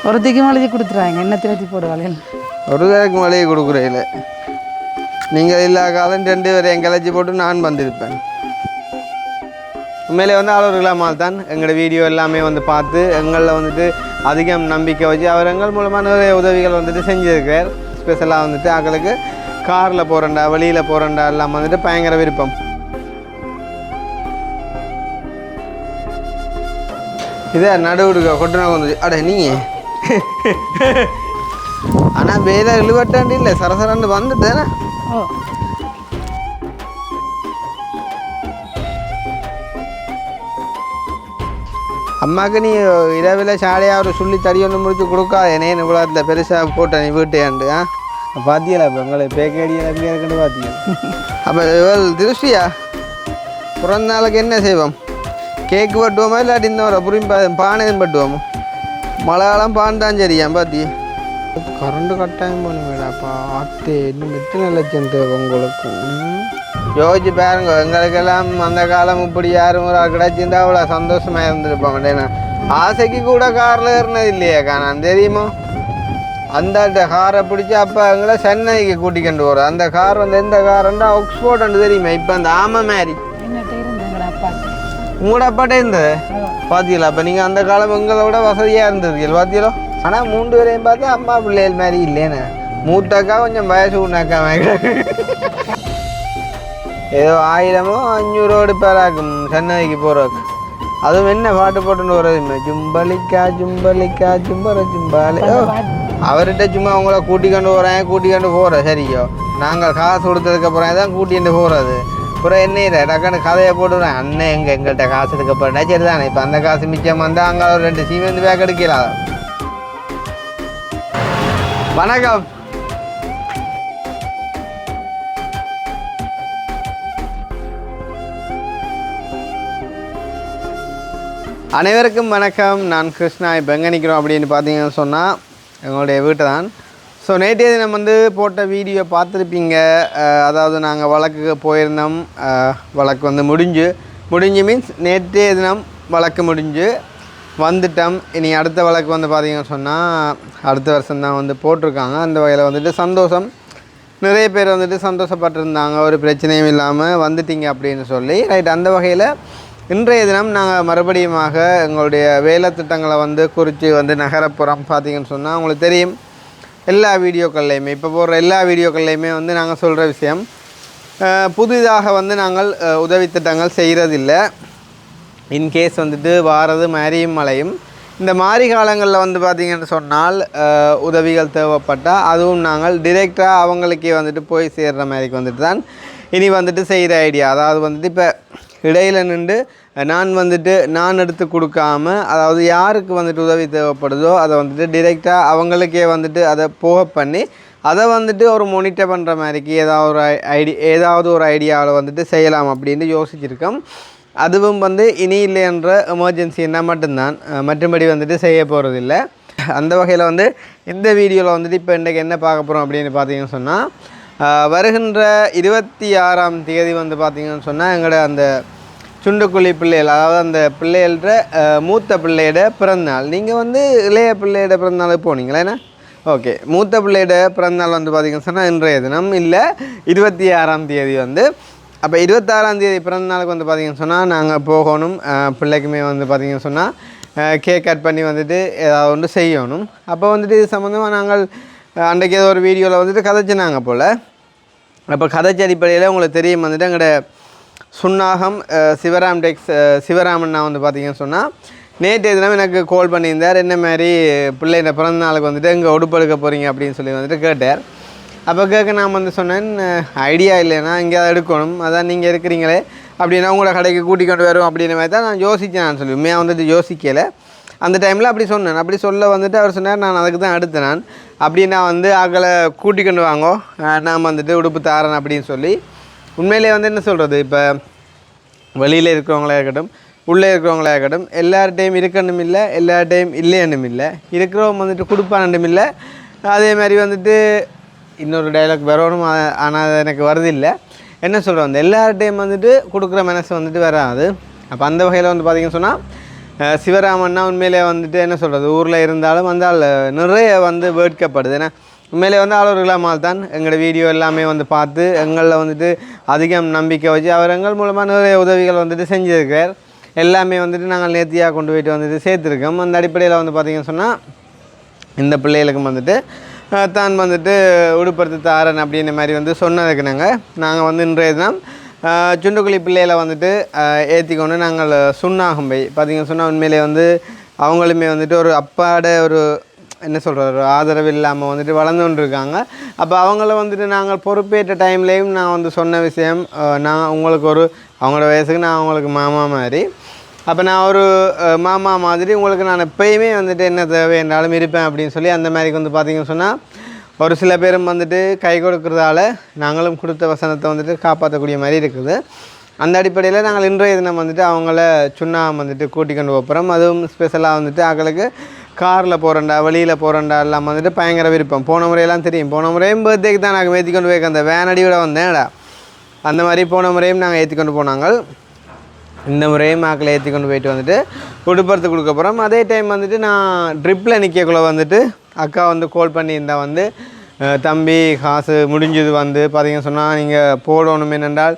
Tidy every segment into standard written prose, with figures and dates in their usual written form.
ஒரு திக்கு மளிகை கொடுத்துருவாங்க என்ன திரட்டி போடுவாங்க ஒரு பேருக்கு மளிகை கொடுக்குறீங்கள நீங்கள் இல்லா காலம் 2 பேரை கிளச்சி போட்டு நான் வந்திருப்பேன். உண்மையிலே வந்து ஆளூர்களாமல் தான் எங்களோட வீடியோ எல்லாமே வந்து பார்த்து எங்களில் வந்துட்டு அதிகம் நம்பிக்கை வச்சு அவர் எங்கள் மூலமாக நிறைய உதவிகள் வந்துட்டு செஞ்சுருக்கிறார். ஸ்பெஷலாக வந்துட்டு அவங்களுக்கு காரில் போகிறண்டா வெளியில் போகிறண்டா எல்லாம் வந்துட்டு பயங்கர விருப்பம். இதே நடுவுடுக்க கொட்டினா வந்துச்சு அட நீங்கள் ஆனால் வேலை இழுவட்டாண்டி இல்லை சரசரண்டு வந்துட்டேன்னா அம்மாவுக்கு நீ இரவில் சாலையாக ஒரு சொல்லி தடி ஒன்று முடிச்சு கொடுக்காது என்னேன்னு இவ்வளோ அதில் பெருசாக போட்ட நீ வீட்டையாண்டு பார்த்தியலா இப்போ உங்களை பேக்கடி எல்லாமே இருக்குன்னு பார்த்தீங்க. அப்போ இவள் திருஷ்டியா பிறந்த நாளுக்கு என்ன செய்வோம்? கேக்கு பட்டுவோமா இல்லாட்டி இந்த ஒரு புரியும் பானையும் பட்டுவோமோ? மழை காலம் பான் தான் சரியா பார்த்தி கரண்டு கட்டாயம் பண்ணுவேடாப்பா ஆட்டே இன்னும் எத்தனை லட்சம் தேவை உங்களுக்கு யோசிச்சு பாருங்க. எங்களுக்கெல்லாம் அந்த காலம் இப்படி யாரும் ஒரு கிடச்சிருந்தா அவ்வளோ சந்தோஷமாக இருந்திருப்பாங்க. ஏன்னா ஆசைக்கு கூட காரில் ஏறினது இல்லையாக்கா நான் தெரியுமோ. அந்த காரை பிடிச்சி அப்போ எங்களை சென்னைக்கு கூட்டிக்கொண்டு போகிறோம். அந்த கார் வந்து எந்த காரண்டா ஆக்ஸ்போர்ட் தெரியுமா? இப்போ அந்த ஆமை மாதிரி உங்களோட அப்பாட்டே இருந்தது பார்த்தீங்களா? அப்போ நீங்கள் அந்த காலம் எங்களை விட வசதியாக இருந்தது பார்த்தீங்களோ. ஆனால் 3 பேரையும் பார்த்து அம்மா பிள்ளைகள் மாதிரி இல்லைன்னு மூத்தாக்கா கொஞ்சம் வயசு உண்ணாக்கா ஏதோ 1000 500 எடுப்பாராக்கும் சென்னைக்கு போகிறக்கு. அதுவும் என்ன பாட்டு போட்டுன்னு வர்றது ஜும்பலிக்கா ஜும்பலிக்கா ஜும்பர ஜும்பாலி. அவர்கிட்ட சும்மா அவங்கள கூட்டிக்கொண்டு போகிறேன் சரியோ. நாங்கள் காசு கொடுத்ததுக்கப்புறம் தான் கூட்டிகிட்டு போகிறது. அப்புறம் என்ன டக்குன்னு கதையை போட்டுறேன் அண்ணன் எங்கள்கிட்ட காசு எடுக்க போகிறேன் சரி தானே. இப்போ அந்த காசு மிச்சம் வந்தால் அங்கே ஒரு 2 சீமெந்து பேக் எடுக்கலாம். வணக்கம். அனைவருக்கும் வணக்கம். நான் கிருஷ்ணா. இப்போ எங்கே நிற்கிறோம் அப்படின்னு பார்த்தீங்கன்னு சொன்னால் எங்களுடைய வீட்டை தான். ஸோ நேற்றைய தினம் வந்து போட்ட வீடியோ பார்த்துருப்பீங்க. அதாவது நாங்கள் வழக்குக்கு போயிருந்தோம். வழக்கு வந்து முடிஞ்சு மீன்ஸ் நேற்றைய தினம் வழக்கு முடிஞ்சு வந்துட்டோம். இனி அடுத்த வழக்கு வந்து பார்த்தீங்கன்னு சொன்னால் அடுத்த வருஷம்தான் வந்து போட்டிருக்காங்க. அந்த வகையில் வந்துட்டு சந்தோஷம். நிறைய பேர் வந்துட்டு சந்தோஷப்பட்டிருந்தாங்க ஒரு பிரச்சனையும் இல்லாமல் வந்துட்டீங்க அப்படின்னு சொல்லி ரைட். அந்த வகையில் இன்றைய தினம் நாங்கள் மறுபடியுமாக எங்களுடைய வேலை திட்டங்களை வந்து குறித்து வந்து நகரப்புறம் பார்த்தீங்கன்னு சொன்னால் உங்களுக்கு தெரியும் எல்லா வீடியோக்கள்லையுமே இப்போ போடுற எல்லா வீடியோக்கள்லையுமே வந்து நாங்கள் சொல்கிற விஷயம் புதிதாக வந்து நாங்கள் உதவி திட்டங்கள் செய்கிறதில்லை. இன்கேஸ் வந்துட்டு வாரது மாரியும் மழையும் இந்த மாரி காலங்களில் வந்து பார்த்திங்கன்னு சொன்னால் உதவிகள் தேவைப்பட்டால் அதுவும் நாங்கள் டிரெக்டாக அவங்களுக்கே வந்துட்டு போய் சேர்கிற மாதிரிக்கு வந்துட்டு தான் இனி வந்துட்டு செய்கிற ஐடியா. அதாவது வந்துட்டு இப்போ இடையில் நின்று நான் எடுத்து கொடுக்காம அதாவது யாருக்கு வந்துட்டு உதவி தேவைப்படுதோ அதை வந்துட்டு டிரெக்டாக அவங்களுக்கே வந்துட்டு அதை போக பண்ணி அதை வந்துட்டு ஒரு மோனிட்டர் பண்ணுற மாதிரிக்கு ஏதாவது ஒரு ஐடியாவில் வந்துட்டு செய்யலாம் அப்படின்னு யோசிச்சிருக்கோம். அதுவும் வந்து இனி இல்லைன்ற எமர்ஜென்சின்னா மட்டும்தான், மற்றபடி வந்துட்டு செய்ய போகிறதில்லை. அந்த வகையில் வந்து இந்த வீடியோவில் வந்துட்டு இப்போ இன்றைக்கு என்ன பார்க்க போகிறோம் அப்படின்னு பார்த்தீங்கன்னு சொன்னால் வருகின்ற 26ஆம் தேதி வந்து பார்த்திங்கன்னு சொன்னால் எங்களோட அந்த சுண்டுக்குழி பிள்ளைகள் அதாவது அந்த பிள்ளைகள மூத்த பிள்ளையோட பிறந்தநாள். நீங்கள் வந்து இளைய பிள்ளையோட பிறந்தநாளுக்கு போனீங்களா? என்ன ஓகே. மூத்த பிள்ளையோட பிறந்தநாள் வந்து பார்த்திங்கன்னு சொன்னால் இன்றைய தினம் இல்லை 26ஆம் தேதி வந்து. அப்போ 26ஆம் தேதி பிறந்தநாளுக்கு வந்து பார்த்திங்கன்னு சொன்னால் நாங்கள் போகணும். பிள்ளைக்குமே வந்து பார்த்திங்கன்னு சொன்னால் கேக் கட் பண்ணி வந்துட்டு ஏதாவது ஒன்று செய்யணும். அப்போ வந்துட்டு இது சம்மந்தமாக நாங்கள் அன்றைக்கு ஏதோ ஒரு வீடியோவில் வந்துட்டு கதைச்சினாங்க போல். அப்போ கதைச்சி அடிப்படையில் உங்களுக்கு தெரியும் வந்துட்டு எங்களோட சுன்னாகம் சிவராமண்ணா வந்து பார்த்திங்கன்னு சொன்னால் நேற்றைய தினம் எனக்கு கால் பண்ணியிருந்தார். என்ன மாதிரி பிள்ளைங்க பிறந்த நாளுக்கு வந்துட்டு எங்கே உடுப்பெடுக்க போகிறீங்க அப்படின்னு சொல்லி வந்துட்டு கேட்டார். அப்போ கேட்க நான் வந்து சொன்னேன் ஐடியா இல்லைன்னா எங்கேயாவது எடுக்கணும், அதான் நீங்கள் இருக்கிறீங்களே அப்படின்னா உங்களோட கடைக்கு கூட்டிக்கொண்டு வரும் அப்படின்ற மாதிரி தான் நான் யோசித்தேன். நான் சொல்லி உண்மையாக வந்துட்டு யோசிக்கலை அந்த டைமில். அப்படி சொன்னேன். அப்படி சொல்ல வந்துட்டு அவர் சொன்னார் நான் அதுக்கு தான் எடுத்தேன். நான் அப்படின்னா வந்து ஆக்களை கூட்டிக்கொண்டு வாங்கோ நான் வந்துட்டு உடுப்பு தாரேன் அப்படின்னு சொல்லி. உண்மையிலே வந்து என்ன சொல்கிறது, இப்போ வெளியில் இருக்கிறவங்களே இருக்கட்டும் உள்ளே இருக்கிறவங்களே இருக்கட்டும் எல்லார்டையும் இருக்கணும் இல்லை, எல்லார்டையும் இல்லையனும் இல்லை. இருக்கிறவங்க வந்துட்டு கொடுப்பானும் இல்லை. அதே மாதிரி வந்துட்டு இன்னொரு டைலாக் வரணும், ஆனால் அது எனக்கு வருதில்லை. என்ன சொல்கிறோம், அந்த எல்லார்டையும் வந்துட்டு கொடுக்குற மனசு வந்துட்டு வராது. அப்போ அந்த வகையில் வந்து பார்த்திங்கன்னு சொன்னால் சிவராமன்னா உண்மையிலே வந்துட்டு என்ன சொல்கிறது ஊரில் இருந்தாலும் வந்து அதில் நிறைய வந்து வேட்கப்படுது. ஏன்னா உண்மையிலே வந்து ஆளூர்களாமல் தான் எங்களோட வீடியோ எல்லாமே வந்து பார்த்து எங்களில் வந்துட்டு அதிகம் நம்பிக்கை வச்சு அவர் எங்கள் மூலமாக நிறைய உதவிகள் வந்துட்டு செஞ்சுருக்கார். எல்லாமே வந்துட்டு நாங்கள் நேர்த்தியாக கொண்டு போயிட்டு வந்துட்டு சேர்த்துருக்கோம். அந்த அடிப்படையில் வந்து பார்த்திங்கன்னு சொன்னால் இந்த பிள்ளைகளுக்கும் வந்துட்டு தான் வந்துட்டு உடுப்படுத்து தாரன் அப்படின்ற மாதிரி வந்து சொன்னதுக்கு நாங்கள் வந்து இன்றைய தினம் சுண்டுக்குழி பிள்ளைகளை வந்துட்டு ஏற்றிக்கொண்டு நாங்கள் சுண்ணாகும்பை பார்த்திங்கன்னு சொன்னால் உண்மையிலே வந்து அவங்களுமே வந்துட்டு ஒரு அப்பாட ஒரு என்ன சொல்கிற ஒரு ஆதரவு இல்லாமல் வந்துட்டு வளர்ந்து கொண்டு இருக்காங்க. அப்போ அவங்கள வந்துட்டு நாங்கள் பொறுப்பேற்ற டைம்லேயும் நான் வந்து சொன்ன விஷயம் நான் உங்களுக்கு ஒரு அவங்களோட வயசுக்கு நான் அவங்களுக்கு மாமா மாதிரி, அப்போ நான் ஒரு மாமா மாதிரி உங்களுக்கு நான் எப்பயுமே வந்துட்டு என்ன தேவை என்றாலும் இருப்பேன் அப்படின்னு சொல்லி அந்த மாதிரிக்கு வந்து பார்த்திங்கன்னு சொன்னால் ஒரு சில பேரும் வந்துட்டு கை கொடுக்குறதால நாங்களும் கொடுத்த வசனத்தை வந்துட்டு காப்பாற்றக்கூடிய மாதிரி இருக்குது. அந்த அடிப்படையில் நாங்கள் இன்றைய தினம் வந்துட்டு அவங்கள சுண்ணாம்பு வந்துட்டு கூட்டி கொண்டு போகிறோம். அதுவும் ஸ்பெஷலாக வந்துட்டு அவங்களுக்கு காரில் போகிறேன்டா வெளியில் போகிறேன்டா எல்லாம் வந்துட்டு பயங்கர விருப்பம். போன முறையெல்லாம் தெரியும், போன முறையும் பர்த்டேக்கு தான் நாங்கள் ஏற்றி கொண்டு போய் அந்த வேனடியோட வந்தேன்டா அந்த மாதிரி போன முறையும் நாங்கள் ஏற்றி கொண்டு போனாங்க. இந்த முறையும் ஆக்களை ஏற்றி கொண்டு போயிட்டு வந்துட்டு உடுப்பறத்து கொடுக்க போகிறோம். அதே டைம் வந்துட்டு நான் ட்ரிப்பில் நிற்கக்குள்ள வந்துட்டு அக்கா வந்து கால் பண்ணியிருந்தா வந்து தம்பி காசு முடிஞ்சது வந்து பார்த்திங்கன்னு சொன்னால் நீங்கள் போடணும் என்னென்றால்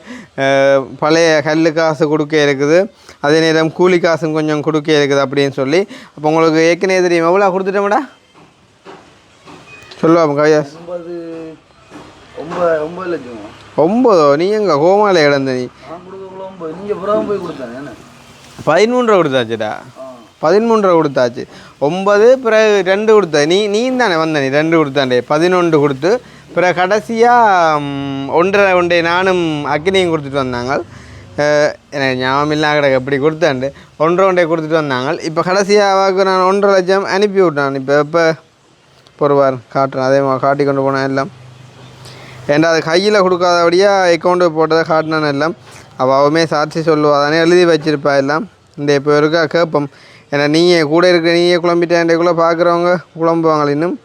பழைய கல் காசு கொடுக்க இருக்குது, அதே நேரம் கூலி காசும் கொஞ்சம் கொடுக்க இருக்குது அப்படின்னு சொல்லி. அப்போ உங்களுக்கு ஏற்கனவே தெரியும் எவ்வளோ கொடுத்துட்டோம்டா சொல்லுவாங்க கவியாஸ்? 9 லட்சம். 9? நீ எங்கே கோமால கிடந்த நீ? 13 ரூபா கொடுத்தாச்சுடா, 13 ரூபா கொடுத்தாச்சு. 9 பிறகு 2 கொடுத்த நீ தானே வந்த, நீ 2 கொடுத்தாண்டே 11 கொடுத்து பிறகு கடைசியாக 1.5 நானும் அக்கினியும் கொடுத்துட்டு வந்தாங்க. எனக்கு ஞாபகம் இல்லை கிடக்கு எப்படி கொடுத்தாண்டு 1.5 கொடுத்துட்டு வந்தாங்க. இப்போ கடைசியாக நான் 1.5 லட்சம் அனுப்பி விட்டான். இப்போ பொறுவார் காட்டுறேன், அதே மாதிரி காட்டி கொண்டு போனேன் எல்லாம். ஏன்டா அது கையில் கொடுக்காதபடியாக அக்கௌண்ட்டு போட்டதை காட்டினான் எல்லாம். அவமே சாட்சி சொல்லுவா தானே எழுதி வச்சிருப்பா எல்லாம். இந்த இப்போ இருக்கா கேட்போம், ஏன்னா நீயே கூட இருக்க நீயே குழம்பிட்டேன்டேக்குள்ளே பார்க்குறவங்க குழம்புவாங்க இன்னும்.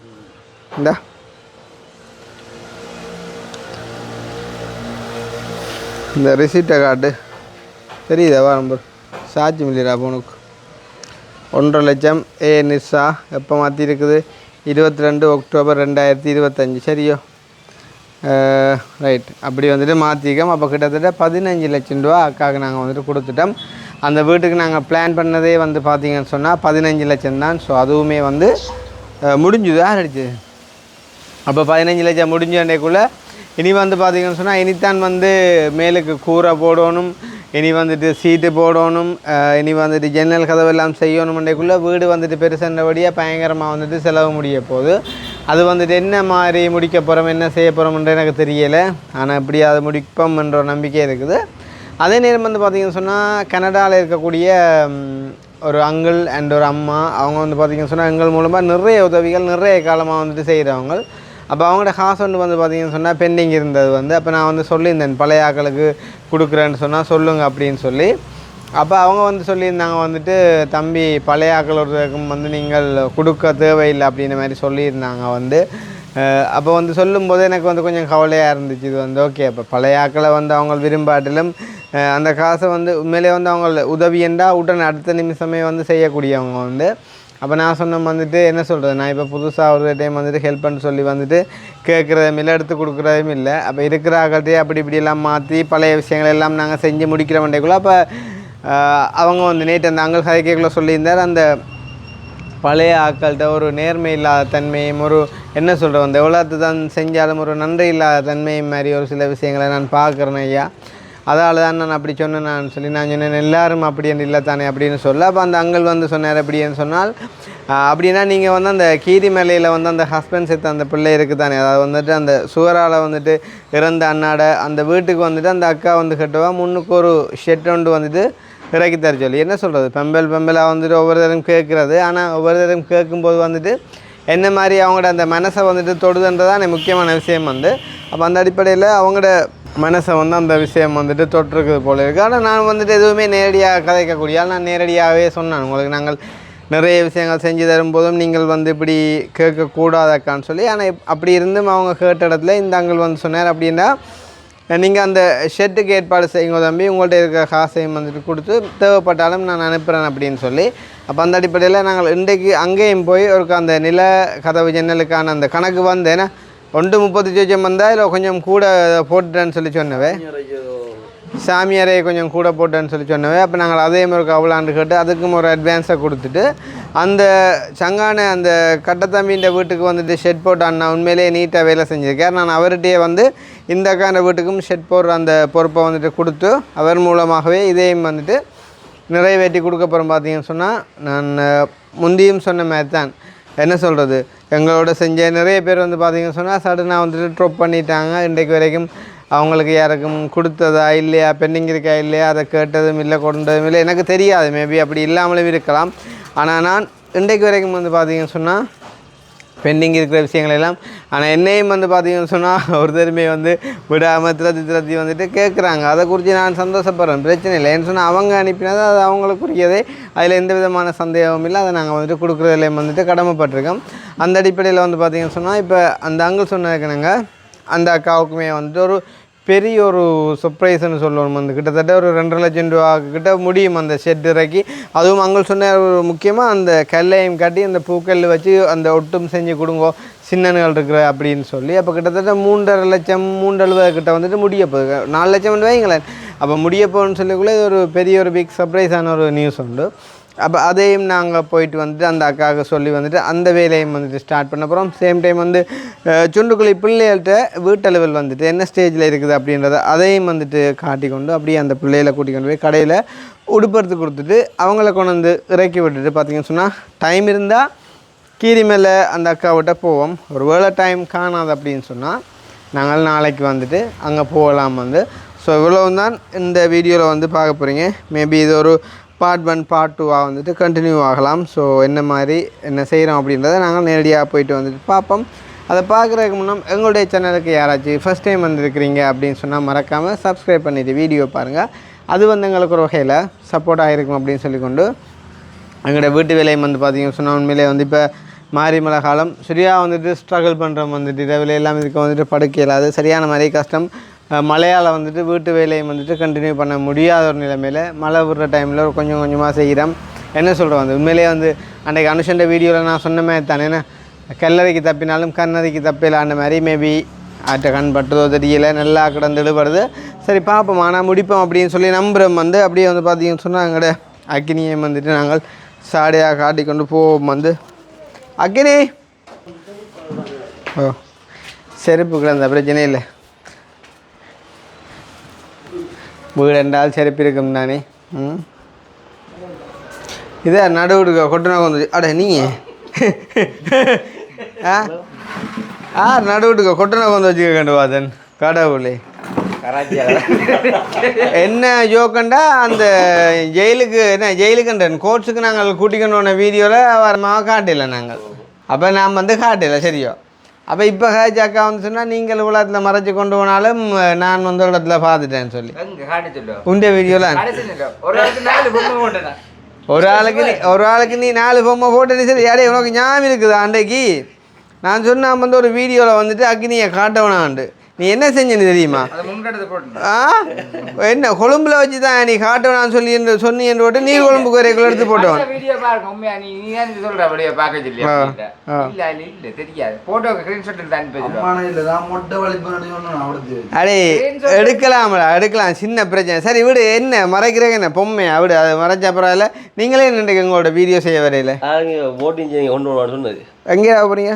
இந்தா இந்த ரிசிப்டை காட்டு, தெரியுதா ரொம்ப சாட்சி மில்லிடா போனுக்கு. 1.5 லட்சம் நிஷா எப்போ மாற்றி இருக்குது? 22 அக்டோபர் 2025. சரியோ ரைட். அப்படி வந்துட்டு மாற்றிக்கோம். அப்போ கிட்டத்தட்ட 15 லட்சம் ரூபா அக்காவுக்கு நாங்கள் வந்துட்டு கொடுத்துட்டோம். அந்த வீட்டுக்கு நாங்கள் பிளான் பண்ணதே வந்து பார்த்திங்கன்னு சொன்னால் 15 லட்சம் தான். ஸோ அதுவுமே வந்து முடிஞ்சுது, யார் அடிச்சு. அப்போ 15 லட்சம் முடிஞ்ச அன்றைக்குள்ளே இனி வந்து பார்த்திங்கன்னு சொன்னால் இனித்தான் வந்து மேலுக்கு கூரை போடணும், இனி வந்துட்டு சீட்டு போடணும், இனி வந்துட்டு ஜன்னல் கதவெல்லாம் செய்யணும். அன்றைக்குள்ளே வீடு வந்துட்டு பெருசண்டபடியாக பயங்கரமாக வந்துட்டு செலவு முடிய போகுது. அது வந்துட்டு என்ன மாதிரி முடிக்க போகிறோம் என்ன செய்ய போகிறோம்ன்ற எனக்கு தெரியலை. ஆனால் இப்படி அதை முடிப்போம்ன்ற ஒரு நம்பிக்கை இருக்குது. அதே நேரம் வந்து பார்த்திங்கன்னு சொன்னால் கனடாவில் இருக்கக்கூடிய ஒரு அங்கிள் அண்ட் ஒரு அம்மா, அவங்க வந்து பார்த்திங்கன்னு சொன்னால் எங்கள் மூலமாக நிறைய உதவிகள் நிறைய காலமாக வந்துட்டு செய்கிறவங்க. அப்போ அவங்களோட காசு ஒன்று வந்து பார்த்திங்கன்னு சொன்னால் பெண்டிங் இருந்தது வந்து. அப்போ நான் வந்து சொல்லியிருந்தேன் பழைய ஆக்களுக்கு கொடுக்குறேன்னு சொன்னால் சொல்லுங்கள் அப்படின்னு சொல்லி. அப்போ அவங்க வந்து சொல்லியிருந்தாங்க வந்துட்டு தம்பி பழைய ஆக்கள் ஒருத்தருக்கும் வந்து நீங்கள் கொடுக்க தேவையில்லை அப்படின்ற மாதிரி சொல்லியிருந்தாங்க வந்து. அப்போ வந்து சொல்லும்போது எனக்கு வந்து கொஞ்சம் கவலையாக இருந்துச்சு. இது வந்து ஓகே, அப்போ பழைய ஆக்களை வந்து அவங்க விரும்பாட்டிலும் அந்த காசை வந்து உண்மையிலே வந்து அவங்க உதவி என்றால் உடனே அடுத்த நிமிஷமே வந்து செய்யக்கூடியவங்க வந்து. அப்போ நான் சொன்ன வந்துட்டு என்ன சொல்கிறது, நான் இப்போ புதுசாக ஒரு டைம் வந்துட்டு ஹெல்ப் பண்ண சொல்லி வந்துட்டு கேட்குறதும் இல்லை எடுத்து கொடுக்குறதும் இல்லை. அப்போ இருக்கிற ஆக்கள்கிட்டே அப்படி இப்படியெல்லாம் மாற்றி பழைய விஷயங்கள் எல்லாம் நாங்கள் செஞ்சு முடிக்கிற வேண்டியக்குள்ளே அப்போ அவங்க வந்து நேற்று அந்த அங்கல் கதைக்குள்ளே சொல்லியிருந்தார், அந்த பழைய ஆக்கள்கிட்ட ஒரு நேர்மை இல்லாத தன்மையும் ஒரு என்ன சொல்கிறது வந்து எவ்வளோத்து தான் செஞ்சாலும் ஒரு நன்றி இல்லாத தன்மையும் மாதிரி ஒரு சில விஷயங்களை நான் பார்க்குறேன் ஐயா. அதால் தான் நான் அப்படி சொன்னேன் நான் சொல்லி நான் சொன்னேன் எல்லோரும் அப்படி என்று இல்லை தானே அப்படின்னு சொல்ல. அப்போ அந்த அங்கிள் வந்து சொன்னார் எப்படின்னு சொன்னால், அப்படின்னா நீங்கள் வந்து அந்த கீரி மேலையில் வந்து அந்த ஹஸ்பண்ட் சேர்த்து அந்த பிள்ளை இருக்குது தானே, அதாவது வந்துட்டு அந்த சுவரால் வந்துட்டு இறந்த அண்ணாட அந்த வீட்டுக்கு வந்துட்டு அந்த அக்கா வந்து கட்டுவா முன்னுக்கு ஒரு ஷெட் ஒன்று வந்துட்டு இறக்கி தர சொல்லி. என்ன சொல்கிறது பெம்பலாக வந்துட்டு ஒவ்வொரு தரம் கேட்குறது. ஆனால் ஒவ்வொரு தரம் கேட்கும்போது வந்துட்டு என்ன மாதிரி அவங்களோட அந்த மனசை வந்துட்டு தொடுதுன்றதான் முக்கியமான விஷயம் வந்து. அப்போ அந்த அடிப்படையில் அவங்களோட மனசை வந்து அந்த விஷயம் வந்துட்டு தொட்டிருக்குது போல இருக்குது. ஆனால் நான் வந்துட்டு எதுவுமே நேரடியாக கதைக்கக்கூடிய நான் நேரடியாகவே சொன்னேன் உங்களுக்கு நாங்கள் நிறைய விஷயங்கள் செஞ்சு தரும்போதும் நீங்கள் வந்து இப்படி கேட்கக்கூடாதக்கான்னு சொல்லி. ஆனால் அப்படி இருந்தும் அவங்க கேட்ட இடத்துல இந்த அங்கிள் வந்து சொன்னார் அப்படின்னா நீங்கள் அந்த ஷெட்டுக்கு ஏற்பாடு செய்யுங்க தம்பி, உங்கள்கிட்ட இருக்கிற காசையும் வந்துட்டு கொடுத்து தேவைப்பட்டாலும் நான் அனுப்புகிறேன் அப்படின்னு சொல்லி. அப்போ அந்த அடிப்படையில் நாங்கள் இன்றைக்கு அங்கேயும் போய் ஒரு அந்த நில கதவு ஜன்னலுக்கான அந்த கணக்கு வந்து ஏன்னா 1.38 வந்தால் இல்லை கொஞ்சம் கூட போட்டுட்டேன்னு சொல்லி சொன்னவே, சாமியாரையை கொஞ்சம் கூட போட்டேன்னு சொல்லி சொன்னவே. அப்போ நாங்கள் அதே மாதிரி அவ்வளோண்டு கேட்டு அதுக்கும் ஒரு அட்வான்ஸை கொடுத்துட்டு அந்த சங்கான அந்த கட்டத்தம்பின்ற வீட்டுக்கு வந்துட்டு ஷெட் போட்டு அண்ணா உண்மையிலேயே நீட்டாக வேலை செஞ்சுருக்கார். நான் அவர்கிட்டயே வந்து இந்த அக்கான வீட்டுக்கும் ஷெட் போடுற அந்த பொறுப்பை வந்துட்டு கொடுத்து அவர் மூலமாகவே இதையும் வந்துட்டு நிறைவேற்றி கொடுக்க போகிறோம். பார்த்தீங்கன்னு சொன்னால் நான் முந்தியும் சொன்ன மாதிரி தான், என்ன சொல்கிறது, எங்களோட செஞ்ச நிறைய பேர் வந்து பார்த்தீங்கன்னு சொன்னால் சடனாக வந்துட்டு ட்ராப் பண்ணிட்டாங்க. இன்றைக்கு வரைக்கும் அவங்களுக்கு யாருக்கும் கொடுத்ததா இல்லையா, பெண்டிங் இருக்கா இல்லையா, அதை கேட்டதும் இல்லை கொண்டதும் இல்லை, எனக்கு தெரியாது. மேபி அப்படி இல்லாமலும் இருக்கலாம். ஆனால் நான் இன்றைக்கு வரைக்கும் வந்து பார்த்தீங்கன்னு சொன்னால் பெண்டிங் இருக்கிற விஷயங்கள் எல்லாம், ஆனால் என்னையும் வந்து பார்த்தீங்கன்னு சொன்னால் ஒரு தருமை வந்து விடாமல் திரத்தி வந்துட்டு கேட்குறாங்க. அதை குறித்து நான் சந்தோஷப்படுறேன், பிரச்சனை இல்லை. ஏன்னு சொன்னால் அவங்க அனுப்பினது அது அவங்களுக்குரியதே, அதில் எந்த விதமான சந்தேகமும் இல்லை. அதை நாங்கள் வந்துட்டு கொடுக்குறதுலேயும் வந்துட்டு கடமைப்பட்டிருக்கோம். அந்த அடிப்படையில் வந்து பார்த்தீங்கன்னு சொன்னால் இப்போ அந்த அங்கிள் சொன்னதுக்குனாங்க அந்த அக்காவுக்குமே வந்துட்டு ஒரு பெரிய ஒரு சர்ப்ரைஸ்ன்னு சொல்லணும். வந்து கிட்டத்தட்ட ஒரு 2.5 லட்சம் ரூபா கிட்ட முடியும் அந்த ஷெட் இறக்கி. அதுவும் அங்கே சொன்ன ஒரு முக்கியமாக அந்த கல்லையும் கட்டி அந்த பூக்கல் வச்சு அந்த ஒட்டும் செஞ்சு கொடுங்கோ சின்னனுகள் இருக்கிற அப்படின்னு சொல்லி. அப்போ கிட்டத்தட்ட 3.5 லட்சம் 3.70 கிட்ட வந்துட்டு முடிய போகுது. 4 லட்சம் வைங்களேன். அப்போ முடிய போகணுன்னு சொல்லிக்குள்ளே இது ஒரு பெரிய ஒரு பிக் சர்ப்ரைஸான ஒரு நியூஸ் உண்டு. அப்போ அதையும் நாங்கள் போயிட்டு வந்துட்டு அந்த அக்காவுக்கு சொல்லி வந்துட்டு அந்த வேலையும் வந்துட்டு ஸ்டார்ட் பண்ண போகிறோம். சேம் டைம் வந்து சுண்டுக்குழி பிள்ளைகள்கிட்ட வீட்டளவில் வந்துட்டு என்ன ஸ்டேஜில் இருக்குது அப்படின்றத அதையும் வந்துட்டு காட்டிக்கொண்டு அப்படியே அந்த பிள்ளைகளை கூட்டி கொண்டு போய் கடையில் உடுப்படுத்து கொடுத்துட்டு அவங்கள கொண்டு வந்து இறக்கி விட்டுட்டு பார்த்தீங்கன்னு சொன்னால் டைம் இருந்தால் கீரி மேலே அந்த அக்காவிட்ட போவோம். ஒரு வேளை டைம் காணாது அப்படின்னு சொன்னால் நாங்கள் நாளைக்கு வந்துட்டு அங்கே போகலாம் வந்து. ஸோ இவ்வளவு தான் இந்த வீடியோவில் வந்து பார்க்க போகிறீங்க. மேபி இது ஒரு பார்ட் 1 பார்ட் 2வாக வந்துட்டு கண்டினியூ ஆகலாம். ஸோ என்ன மாதிரி என்ன செய்கிறோம் அப்படின்றத நாங்கள் நேரடியாக போயிட்டு வந்துட்டு பார்ப்போம். அதை பார்க்குறதுக்கு முன்னே எங்களுடைய சேனலுக்கு யாராச்சும் ஃபஸ்ட் டைம் வந்துருக்கிறீங்க அப்படின்னு சொன்னால் மறக்காமல் சப்ஸ்கிரைப் பண்ணிவிட்டு வீடியோ பாருங்கள். அது வந்து எங்களுக்கு ஒரு வகையில் சப்போர்ட் ஆகிருக்கும் அப்படின்னு சொல்லிக்கொண்டு எங்களோட வீட்டு வேலையும் வந்து பார்த்திங்கன்னு சொன்னால் உண்மையிலே வந்து இப்போ மாரிமலை காலம் சரியாக வந்துட்டு ஸ்ட்ரகிள் பண்ணுறோம். வந்துட்டு இரவில் எல்லாம் இதுக்கு வந்துட்டு படுக்க இல்லாது சரியான மாதிரி கஷ்டம். மழையால் வந்துட்டு வீட்டு வேலையை வந்துட்டு கண்டினியூ பண்ண முடியாத ஒரு நிலைமையில் மழை விடுற டைமில் கொஞ்சம் கொஞ்சமாக செய்கிறோம். என்ன சொல்கிறோம் வந்து உண்மையிலே வந்து அன்றைக்கு அனுஷன்ற வீடியோவில் நான் சொன்ன மாதிரி தானே, என்ன கல்லறைக்கு தப்பினாலும் கண்ணறைக்கு தப்பிலான மாதிரி மேபி ஆட்ட கண் பட்டுதோ தெரியல, நல்லா கிடந்து இடுபடுது. சரி பார்ப்போம், ஆனால் முடிப்போம் அப்படின்னு சொல்லி நம்புகிறோம். வந்து அப்படியே வந்து பார்த்தீங்கன்னு சொன்னால் எங்களோட அக்கினியை வந்துட்டு நாங்கள் சாடையாக காட்டிக்கொண்டு போவோம். வந்து அக்கினி ஓ செருப்பு கிடந்த பிரச்சனை இல்லை, வீடு ரெண்டாள் செருப்பு இருக்கும் தானே. இதை நடுவுடுக்க கொட்டினா வந்து அட நீங்கள் நடுவுடுக்க கொட்டினா வந்து வச்சுக்க கண்டுவாதன் கடவுளே. என்ன ஜோக்கண்டா அந்த ஜெயிலுக்கு என்ன ஜெயிலுக்குன்றன் கோர்ட்ஸுக்கு நாங்கள் கூட்டிக்கொண்டு போன வீடியோவில் வரமாக காட்டல நாங்கள். அப்போ நாம் வந்து காட்டல சரியோ. அப்போ இப்போ ஹேஜாக்கா வந்து சொன்னால் நீங்கள் உலகத்தில் மறைச்சி கொண்டு போனாலும் நான் வந்து இடத்துல பார்த்துட்டேன்னு சொல்லி உண்ட வீடியோவில் ஒரு ஆளுக்கு நீ 4 பொம்மை போட்டேன்னு சரி. யாரே உனக்கு ஞாபகம் இருக்குது அன்றைக்கு நான் சொன்னால் வந்து ஒரு வீடியோவில் வந்துட்டு அக்னியை காட்டவனாண்டு நீ என்ன செஞ்சேன்னு தெரியுமா? என்ன கொழும்புல வச்சு தான் நீ காட்டவனான்னு சொல்லி சொன்னீன்னு போட்டு நீர் கொழும்புக்கு வரைக்கும் எடுத்து போட்டவன். அடே எடுக்கலாம் சின்ன பிரச்சனை. சரி விடு, என்ன மறைக்கிறேங்க என்ன பொம்மையா விடு, அது மறைச்ச அப்புறம் இல்லை. நீங்களே நின்றுக்கு எங்களோட வீடியோ செய்ய வரையில எங்கே போறீங்க?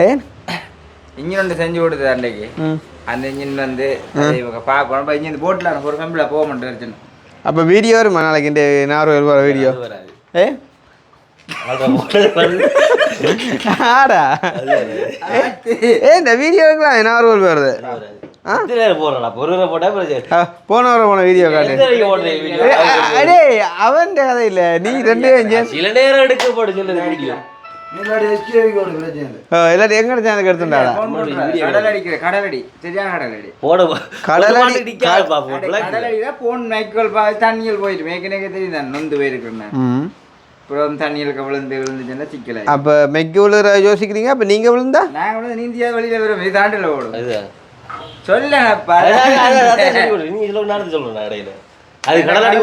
ஏன் இன்ஜின் ஒன்று செஞ்சு கொடுத்தது அன்றைக்கு. அந்த இன்ஜின் வந்து பார்க்கணும். இப்போ இன்ஜின் போட்டில் ஒரு ஃபேமிலியில் போக மாட்டேன். அப்போ வீடியோ வருமா நாளைக்கு? இந்த நார்வல் வீடியோ ஆடா இந்த வீடியோ இருக்கலாம் நார்வல் வருது. போன வர போன வீடியோ காட்டு. அடே அவன் கதை இல்லை, நீ 2 சில நேரம் எடுக்கப்படும். எல்லாரும் எங்க சேனலுக்கு எடுத்துட்டாடா? கடலடி சரியான தண்ணியில் போயிட்டு மேற்கனவே தெரியும் நொந்து போயிருக்கேன். அப்புறம் தண்ணியில் விழுந்துச்சுன்னா சிக்கல. அப்ப மெக்கு விழுற யோசிக்கிறீங்க. அப்ப நீங்க விழுந்தா நாங்க வந்து நீந்தியா வெளியில வரும். இது தாண்டில ஓடும். சொல்லப்பா நீ இதுல நடந்து சொல்லணும் இடையில அது கடலாடி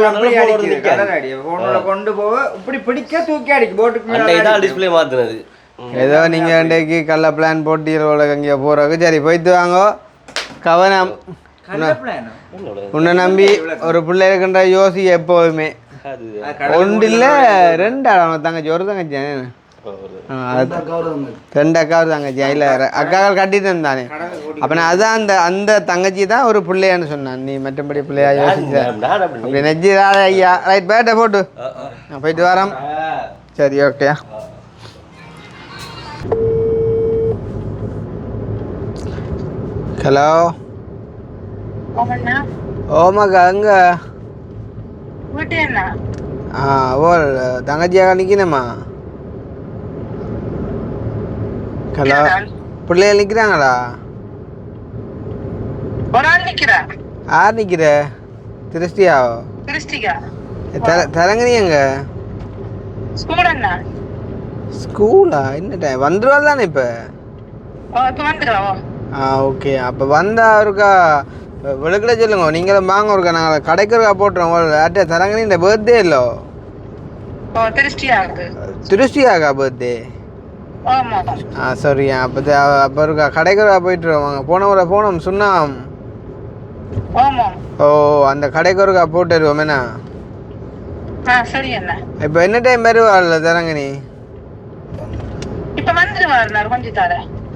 கடலாடி போனோட கொண்டு போக இப்படி பிடிக்க தூக்கி அடிக்கு போட்டுக்கு மேல டிஸ்பிளே மாத்துனது. ஏதோ நீங்க அன்றைக்கு கல்ல பிளான் போட்டியில் அங்கே போறதுக்கு சரி போயிட்டு வாங்க. கவனம். உன்னை நம்பி ஒரு பிள்ளை இருக்கின்ற யோசி எப்போதுமே ஒன்று இல்லை 2 ஆள் தங்கச்சி ஒரு தங்கச்சி 2 அக்காவது தங்கச்சி இல்லை அக்காக்கள் கட்டிட்டு இருந்தானே அப்போ நான் அதான் அந்த தங்கச்சி தான் ஒரு பிள்ளையான்னு சொன்னான். நீ மற்றபடி பிள்ளையா யோசிச்ச அப்படி நெஜிராத ஐயா. ரைட் பேட்டை போட்டு நான் போயிட்டு வரேன். சரி ஓகே. ஹலோ ஓமாக்கா எங்க ஓ தங்கச்சியாக நிற்கணுமா? ஹலோ பிள்ளைகள் நிற்கிறாங்களா? யார் நிற்கிற? திருஷ்டியாவோ? தரங்கனி எங்க ஸ்கூலா? என்ன டைம் வந்துடுவாள் தானே இப்போ? ஓகே. அப்போ வந்தா இருக்கா விளக்கிட சொல்லுங்க. நீங்களும் வாங்க இருக்கா நாங்கள் கடைக்கிறக்கா போட்டுறோம். யார்கிட்ட தரங்கனி இந்த பர்த்டே இல்லோ? திருஷ்டியாக்கா பர்த்டே? சரி. அப்போ இருக்கா கடைக்கிறக்கா போயிட்டுருவோம். வாங்க போன முறை போனோம் சொன்னாம். ஓ அந்த கடைக்கிறக்கா போட்டு வருவோம் என்ன? இப்போ என்ன டைம் வருவாள் தரங்கனி?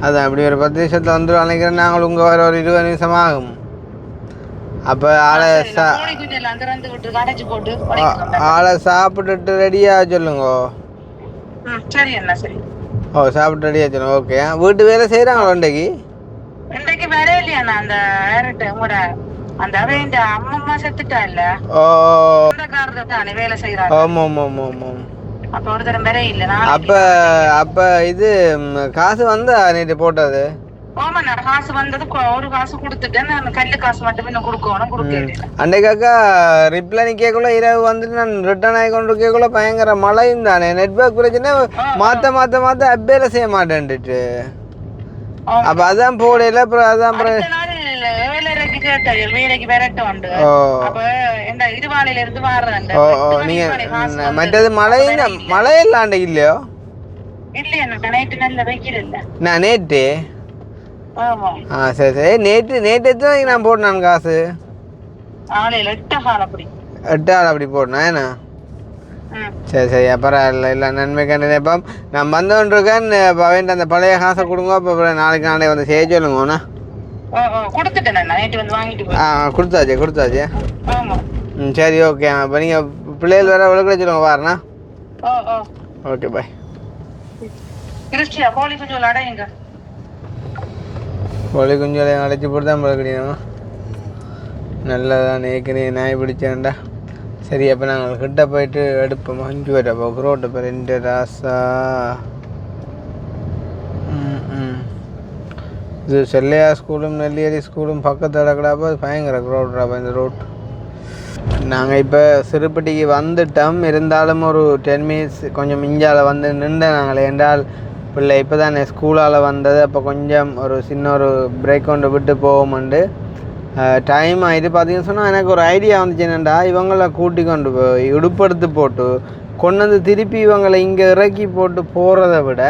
அதான் அப்படி ஒரு 10 நிமிஷத்தில் வந்துடும் நினைக்கிறேன். நாங்கள் உங்கள் வர ஒரு 20 நிமிஷம் ஆகும். அப்போ ஆளை சாப்பிட்டுட்டு ரெடியாக சொல்லுங்க. ஓ சாப்பிட்டு ரெடியாக சொல்லுங்க. ஓகே. வீட்டு வேலை செய்கிறாங்களோ இன்றைக்கு? அப்ப இது காசு வந்தா நேற்று போட்டது? அன்றைக்காக்கா ரிப்ளை நிக்கக்குள்ள இரவு வந்துட்டு நான் ரிட்டர்ன் ஆகி கொண்டு இருக்கக்குள்ள பயங்கர மழையும் தானே. நெட்வொர்க் பிரச்சனை மாத்த அப்பேல செய்ய மாட்டேன்ட்டு. அப்ப அதான் போடையில அப்புறம் அதான் நீங்க மற்றது மழையில்லாண்ட இல்லையோ? நான் நேற்று சரி சரி நேற்று எத்தனை நான் போட்டேன் காசு? 8 ஆள் அப்படி போட்டேன் என்ன? சரி சரி அப்புறம் இல்லை நன்மைக்கான நினைப்போம். நான் வந்தோன்றிருக்கேன். வேண்ட அந்த பழைய காசை கொடுங்க. அப்போ நாளைக்கு வந்து செய்ய சொல்லுங்கண்ணா. கொடுத்தாச்சு. சரி ஓகே. அப்போ நீங்கள் பிள்ளைகள் வேற விளக்கிட சொல்லுங்க வாரண்ணா. Okay bye. கோழி குஞ்சோலை அடைச்சி போட்டு தான் பழக்கடியணுமா? நல்லதான் ஏற்கனவே நாய் பிடிச்சேன்டா. சரி அப்போ நாங்கள் கிட்ட போயிட்டு எடுப்போம். 5 பேர் அப்போ ரோட்டு பேர் 2 ராசா. இது செல்லையா ஸ்கூலும் நெல்லியடி ஸ்கூலும் பக்கத்தில் கிடக்கடாப்போ அது பயங்கர க்ரௌட்ராப்பா இந்த ரோட். நாங்கள் இப்போ சிறுப்பட்டிக்கு வந்துட்டோம். இருந்தாலும் ஒரு 10 மினிட்ஸ் கொஞ்சம் மிஞ்சால் வந்து நின்றேன் நாங்கள். என்றால் பிள்ளை இப்போ தானே ஸ்கூலால் வந்தது. அப்போ கொஞ்சம் ஒரு சின்ன ஒரு பிரேக் கொண்டு விட்டு போவோம்ண்டு டைம் ஆகிட்டு பார்த்தீங்கன்னு சொன்னால் எனக்கு ஒரு ஐடியா வந்துச்சு. என்னென்னா இவங்களை கூட்டி கொண்டு போய் உடுப்படுத்து போட்டு கொண்டு வந்து திருப்பி இவங்களை இங்கே இறக்கி போட்டு போகிறத விட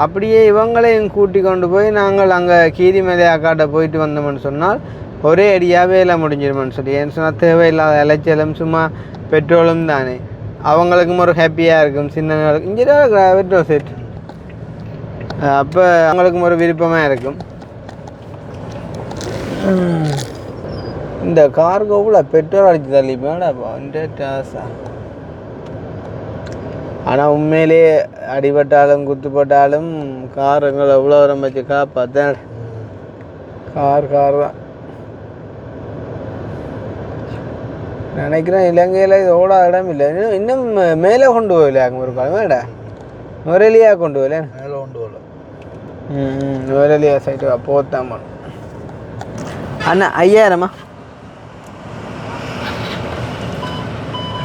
அப்படியே இவங்களையும் கூட்டி கொண்டு போய் நாங்கள் அங்கே கீரிமலையாக்காட்ட போயிட்டு வந்தோம்னு சொன்னால் ஒரே அடியாக வேலை முடிஞ்சிடுமென்னு சொல்லி. ஏன்னு சொன்னால் தேவையில்லாத இலைச்சலும் சும்மா பெட்ரோலும் தானே. அவங்களுக்கும் ஒரு ஹாப்பியாக இருக்கும். சின்ன இங்கே தான் பெட்ரோல் செட். அப்போ அவங்களுக்கும் ஒரு விருப்பமாக இருக்கும். இந்த காருக்கு எவ்வளோ பெட்ரோல் அடிச்சு தள்ளி மேடப்பா இந்த டாஸா. ஆனால் உண்மையிலே அடிபட்டாலும் குத்துப்பட்டாலும் கார் எங்களை எவ்வளோ வரம் வச்சு காப்பாற்றேன். கார் தான் நினைக்கிறேன். இலங்கையில் இது ஓட இடம் இல்லை. இன்னும் மேலே கொண்டு போகல ஒரு மேடா நுரலியாக கொண்டு போகல. மேலே கொண்டு போகல. நுரலியா சைட்டு போத்தான் பண்ணும். அண்ணா 5000மா?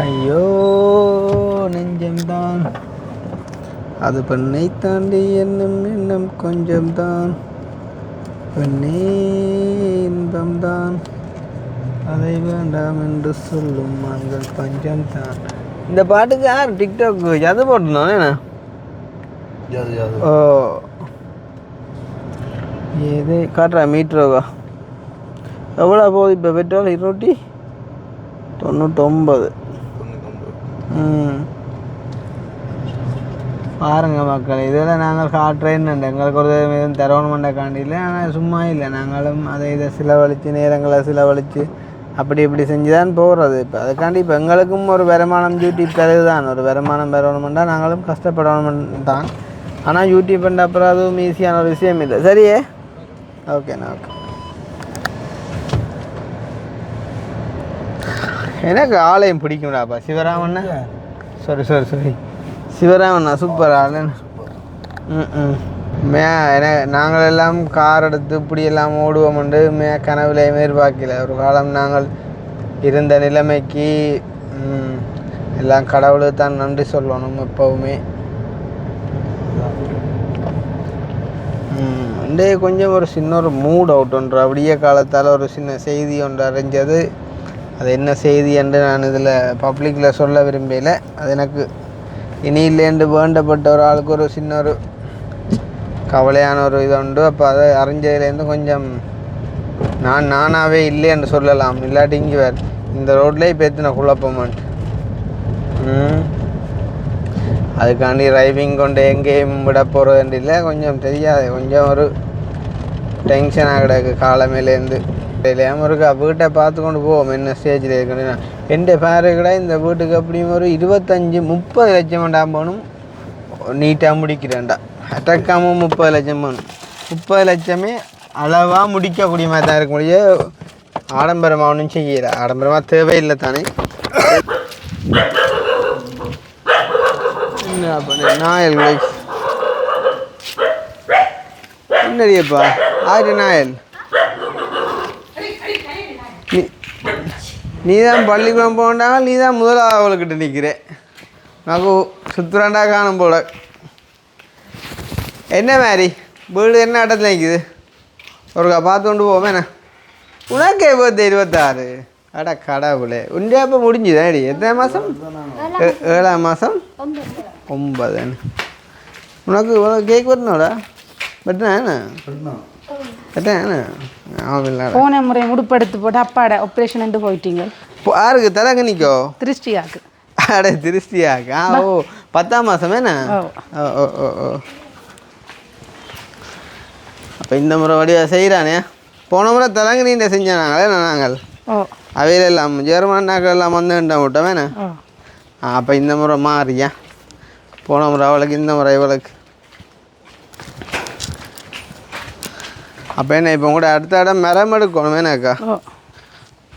ஐயோ நெஞ்சம்தான் அது பண்ணை தாண்டி என்னும் கொஞ்சம்தான். பெண்ணே இன்பம்தான் அதை வேண்டாம் என்று சொல்லும் மங்கள் பஞ்சம் தான். இந்த பாட்டுக்கு யார் டிக்டாக் எது போட்டுருந்தோம் என்ன? ஓ ஏதே காட்டுறா மீட்ரோவா எவ்வளோ போகுது இப்போ பெட்ரோல் 299. பாருங்க மக்கள், இதெல்லாம் நாங்கள் காட்டுறேன்னு எங்களுக்கு ஒரு எதுவும் தரவணுமெண்ட காண்டியில். ஆனால் சும்மா இல்லை, நாங்களும் அதை இதை செலவழித்து நேரங்களை செலவழித்து அப்படி இப்படி செஞ்சு தான் போகிறது. இப்போ அதுக்காண்டி இப்போ எங்களுக்கும் ஒரு வருமானம் யூடியூப் தருது தான். ஒரு வருமானம் பெறணுமெண்டா நாங்களும் கஷ்டப்படணும் தான். ஆனால் யூடியூப் பண்ண அப்புறம் அதுவும் ஈஸியான ஒரு விஷயம் இல்லை. சரியே, ஓகேண்ணா, ஓகே. எனக்கு ஆலயம் பிடிக்கும்டாப்பா, சிவராமண்ணா. சரி சிவராமண்ணா சூப்பர் ஆளுன்னு. நாங்கள் எல்லாம் கார் எடுத்து இப்படி எல்லாம் ஓடுவோம்ண்டு கனவுல எதிர்பார்க்கல. ஒரு காலம் நாங்கள் இருந்த நிலைமைக்கு எல்லாம் கடவுளுக்கு தான் நன்றி சொல்லணும் எப்போவுமே. இன்றைய கொஞ்சம் ஒரு சின்ன ஒரு மூட் அவுட் ஒன்று அப்படியே காலத்தால் ஒரு சின்ன செய்தி ஒன்று அறிஞ்சது. அது என்ன செய்தி என்று நான் இதில் பப்ளிக்கில் சொல்ல விரும்பலை. அது எனக்கு இனி இல்லைன்னு வேண்டப்பட்ட ஒரு ஆளுக்கு ஒரு சின்ன ஒரு கவலையான ஒரு இது உண்டு. அப்போ அதை அறிஞ்சதுலேருந்து கொஞ்சம் நானாகவே இல்லைன்னு சொல்லலாம். இல்லாட்டி இங்கே வேறு இந்த ரோட்லேயே பேத்தின குழப்பமான்ட்டு அதுக்காண்டி டிரைவிங் கொண்டு எங்கேயும் விட போகிறதுன்னு இல்லை. கொஞ்சம் தெரியாது, கொஞ்சம் ஒரு டென்ஷனாக கிடக்கு காலமேலேருந்து. இல்லையாமல் இருக்கா வீட்டை பார்த்து கொண்டு போவோம் என்ன ஸ்டேஜில் இருக்குன்னு. எந்த பேரு கூட இந்த வீட்டுக்கு அப்படியும் ஒரு 25-30 லட்சம் வேண்டாம் போகணும், நீட்டாக முடிக்கிறேன்டா. அட்டக்காமல் 30 லட்சம் போகணும். 30 லட்சமே அளவாக முடிக்கக்கூடிய மாதிரி தான் இருக்க முடியும். ஆடம்பரமாக ஒன்றும் செய்யலை, ஆடம்பரமாக தேவையில்லை தானே. என்ன பண்ண நாயல் என்னடியப்பா ஆயிரம் நாயல். நீ தான் பள்ளிக்கூடம் போகண்டாங்க, நீ தான் முதலாவது அவளுக்கிட்ட நிற்கிறேன். నాకు சுற்றுறாண்டா காணும் போல. என்ன மாதிரி வீடு என்ன இடத்துல நிற்குது? ஒருக்கா பார்த்து கொண்டு போவேண்ணே. உனக்கு 26 அட கடவுளே. உண்டே அப்போ முடிஞ்சுதாடி. எத்தனை மாதம்? 7ஆம் மாதம் 9. உனக்கு கேக் வரணும்டா. வெட்டினா என்ன போன முறை முடுப்படுத்து போட்டு அப்பாட ஆப்ரேஷன் போயிட்டீங்க. யாருக்கு தலைங்க நிற்கோ? திருஷ்டியாக்கு. அட திருஷ்டியாக்கு. ஓ 10ஆம் மாதம் என்ன? ஓ ஓ ஓ ஓ. அப்போ இந்த முறை வடிவா செய்கிறானே. போன முறை தலைங்க நீண்ட செஞ்சானாங்களே நாங்கள். அவையில எல்லாம் ஜெர்மன் நாக்கள் எல்லாம் வந்து விட்டோம் வேணே. அப்போ இந்த முறை மாறியா? போன முறை அவளுக்கு, இந்த முறை இவளுக்கு. அப்போ என்ன இப்போ கூட அடுத்த இடம் மரம் எடுக்கணும் வேணாக்கா.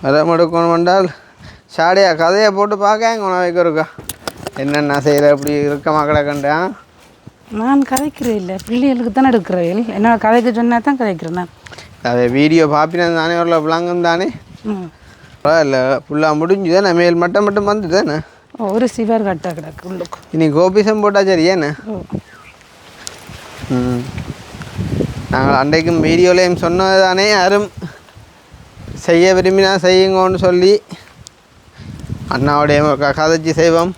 மரம் எடுக்கணும் என்றால் சாடியா கதையை போட்டு பார்க்க உணவைக்கு இருக்கா என்னென்ன செய்கிற அப்படி இருக்க மக்களை கண்டா. நான் கதைக்கிறேன் இல்லை, பிள்ளைகளுக்கு தானே எடுக்கிறேன். என்ன கதைக்கு சொன்னால் தான் கதைக்கிறேன் நான். அதை வீடியோ பார்ப்பினது தானே, ஒரு விளங்கம் தானே. இல்லை ஃபுல்லாக முடிஞ்சுதே. நான் மேல் மட்டும் வந்துட்டேண்ணே. ஒரு சிவர் கட்டா கிடக்கு உள்ளுக்கு. இனி கோபிசம் போட்டால் சரி ஏண்ணே. நாங்கள் அன்றைக்கும் வீடியோலையும் சொன்னது தானே, யாரும் செய்ய விரும்பினா செய்யுங்கன்னு சொல்லி அண்ணாவுடைய கதைச்சி செய்வோம்.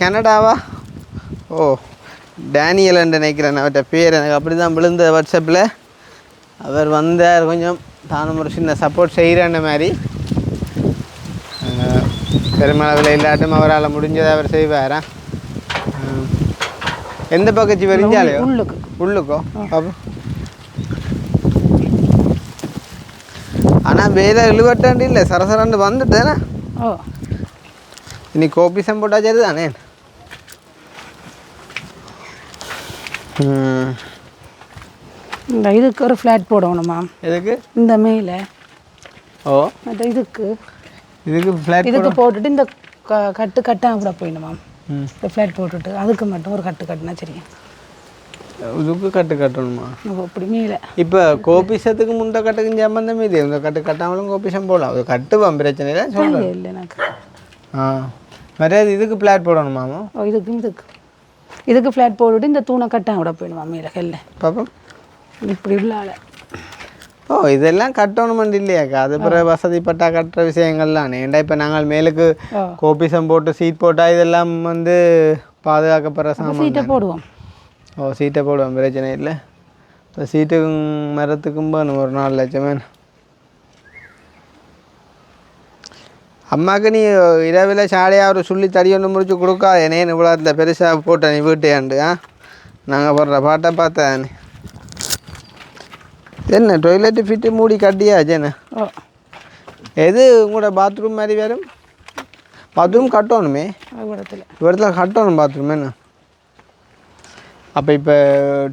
கனடாவா? ஓ டேனியல் என்று நினைக்கிறேன் அவர்கிட்ட பேர். எனக்கு அப்படி தான் விழுந்த வாட்ஸ்அப்பில். அவர் வந்தார், கொஞ்சம் தானும் ஒரு சின்ன சப்போர்ட் செய்கிறேன்ற மாதிரி. பெருமளவில் இல்லாட்டும் அவரால் முடிஞ்சதை அவர் செய்வாரா. எந்த பக்கச்சி வரிஞ்சாலையோ? உள்ளுக்கோ அப்போ. ஆனால் வேலை இழுவட்டாண்டி இல்லை, சரசரண்டு வந்துட்டேனே. இனி கோபிசம் போட்டா சரி தானே. இந்த இதுக்கு ஒரு ஃப்ளாட் போடணுமா? எதுக்கு? இந்த மேலே. ஓ அந்த இதுக்கு ஃப்ளாட் இதுக்கு போட்டுட்டு இந்த கட்டு கட்டாக கூட போயிடணுமா? இந்த ஃப்ளாட் போட்டுட்டு அதுக்கு மட்டும் ஒரு கட்டு கட்டுனா சரியா? இதுக்கு கட்டு கட்டணுமா? அப்படி மேலே. இப்போ கோபிசத்துக்கு முந்த கட்டுக்கும் சம்பந்தமே இது. இந்த கட்டு கட்டாமலும் கோபிசம் போடலாம். அது கட்டுவான், பிரச்சனை இல்லை. சொல்கிறேன் இல்லை எனக்கு. மரியாதை இதுக்கு ஃப்ளாட் போடணுமாமோ? இதுக்கு ஃப்ளாட் போட்டுட்டு இந்த தூணை கட்டாக கூட போயிடுமா மேலே கல்ல. பாப்போம். இப்படி உள்ள ஆளை ஓ இதெல்லாம் கட்டணுமெண்டு இல்லையாக்கா அது பிறகு வசதிப்பட்டா கட்டுற விஷயங்கள்லாம் ஏன்டா இப்போ நாங்கள் மேலுக்கு கோபிசம் போட்டு சீட் போட்டால் இதெல்லாம் வந்து பாதுகாக்கப்படுற சாமான் சீட்டை போடுவோம். ஓ சீட்டை போடுவோம் பிரச்சனை இல்லை. இப்போ சீட்டுக்கும் மரத்துக்கும் வேணும் ஒரு 4 லட்சம் வேணும். அம்மாவுக்கு நீ இரவில் சாலையாக ஒரு சொல்லி தடி ஒன்று முடிச்சு கொடுக்கா என்னேன்னு இவ்வளோ பெருசாக போட்டேன் நீ வீட்டையாண்டு நாங்கள் போடுற பாட்டை பார்த்தேன். என்ன டொய்லெட்டு ஃபிட்டு மூடி கட்டியாச்சு என்ன எது உங்களோட பாத்ரூம் மாதிரி வரும்? பாத்ரூம் கட்டணுமே இடத்துல கட்டணும் பாத்ரூம் என்ன? அப்போ இப்போ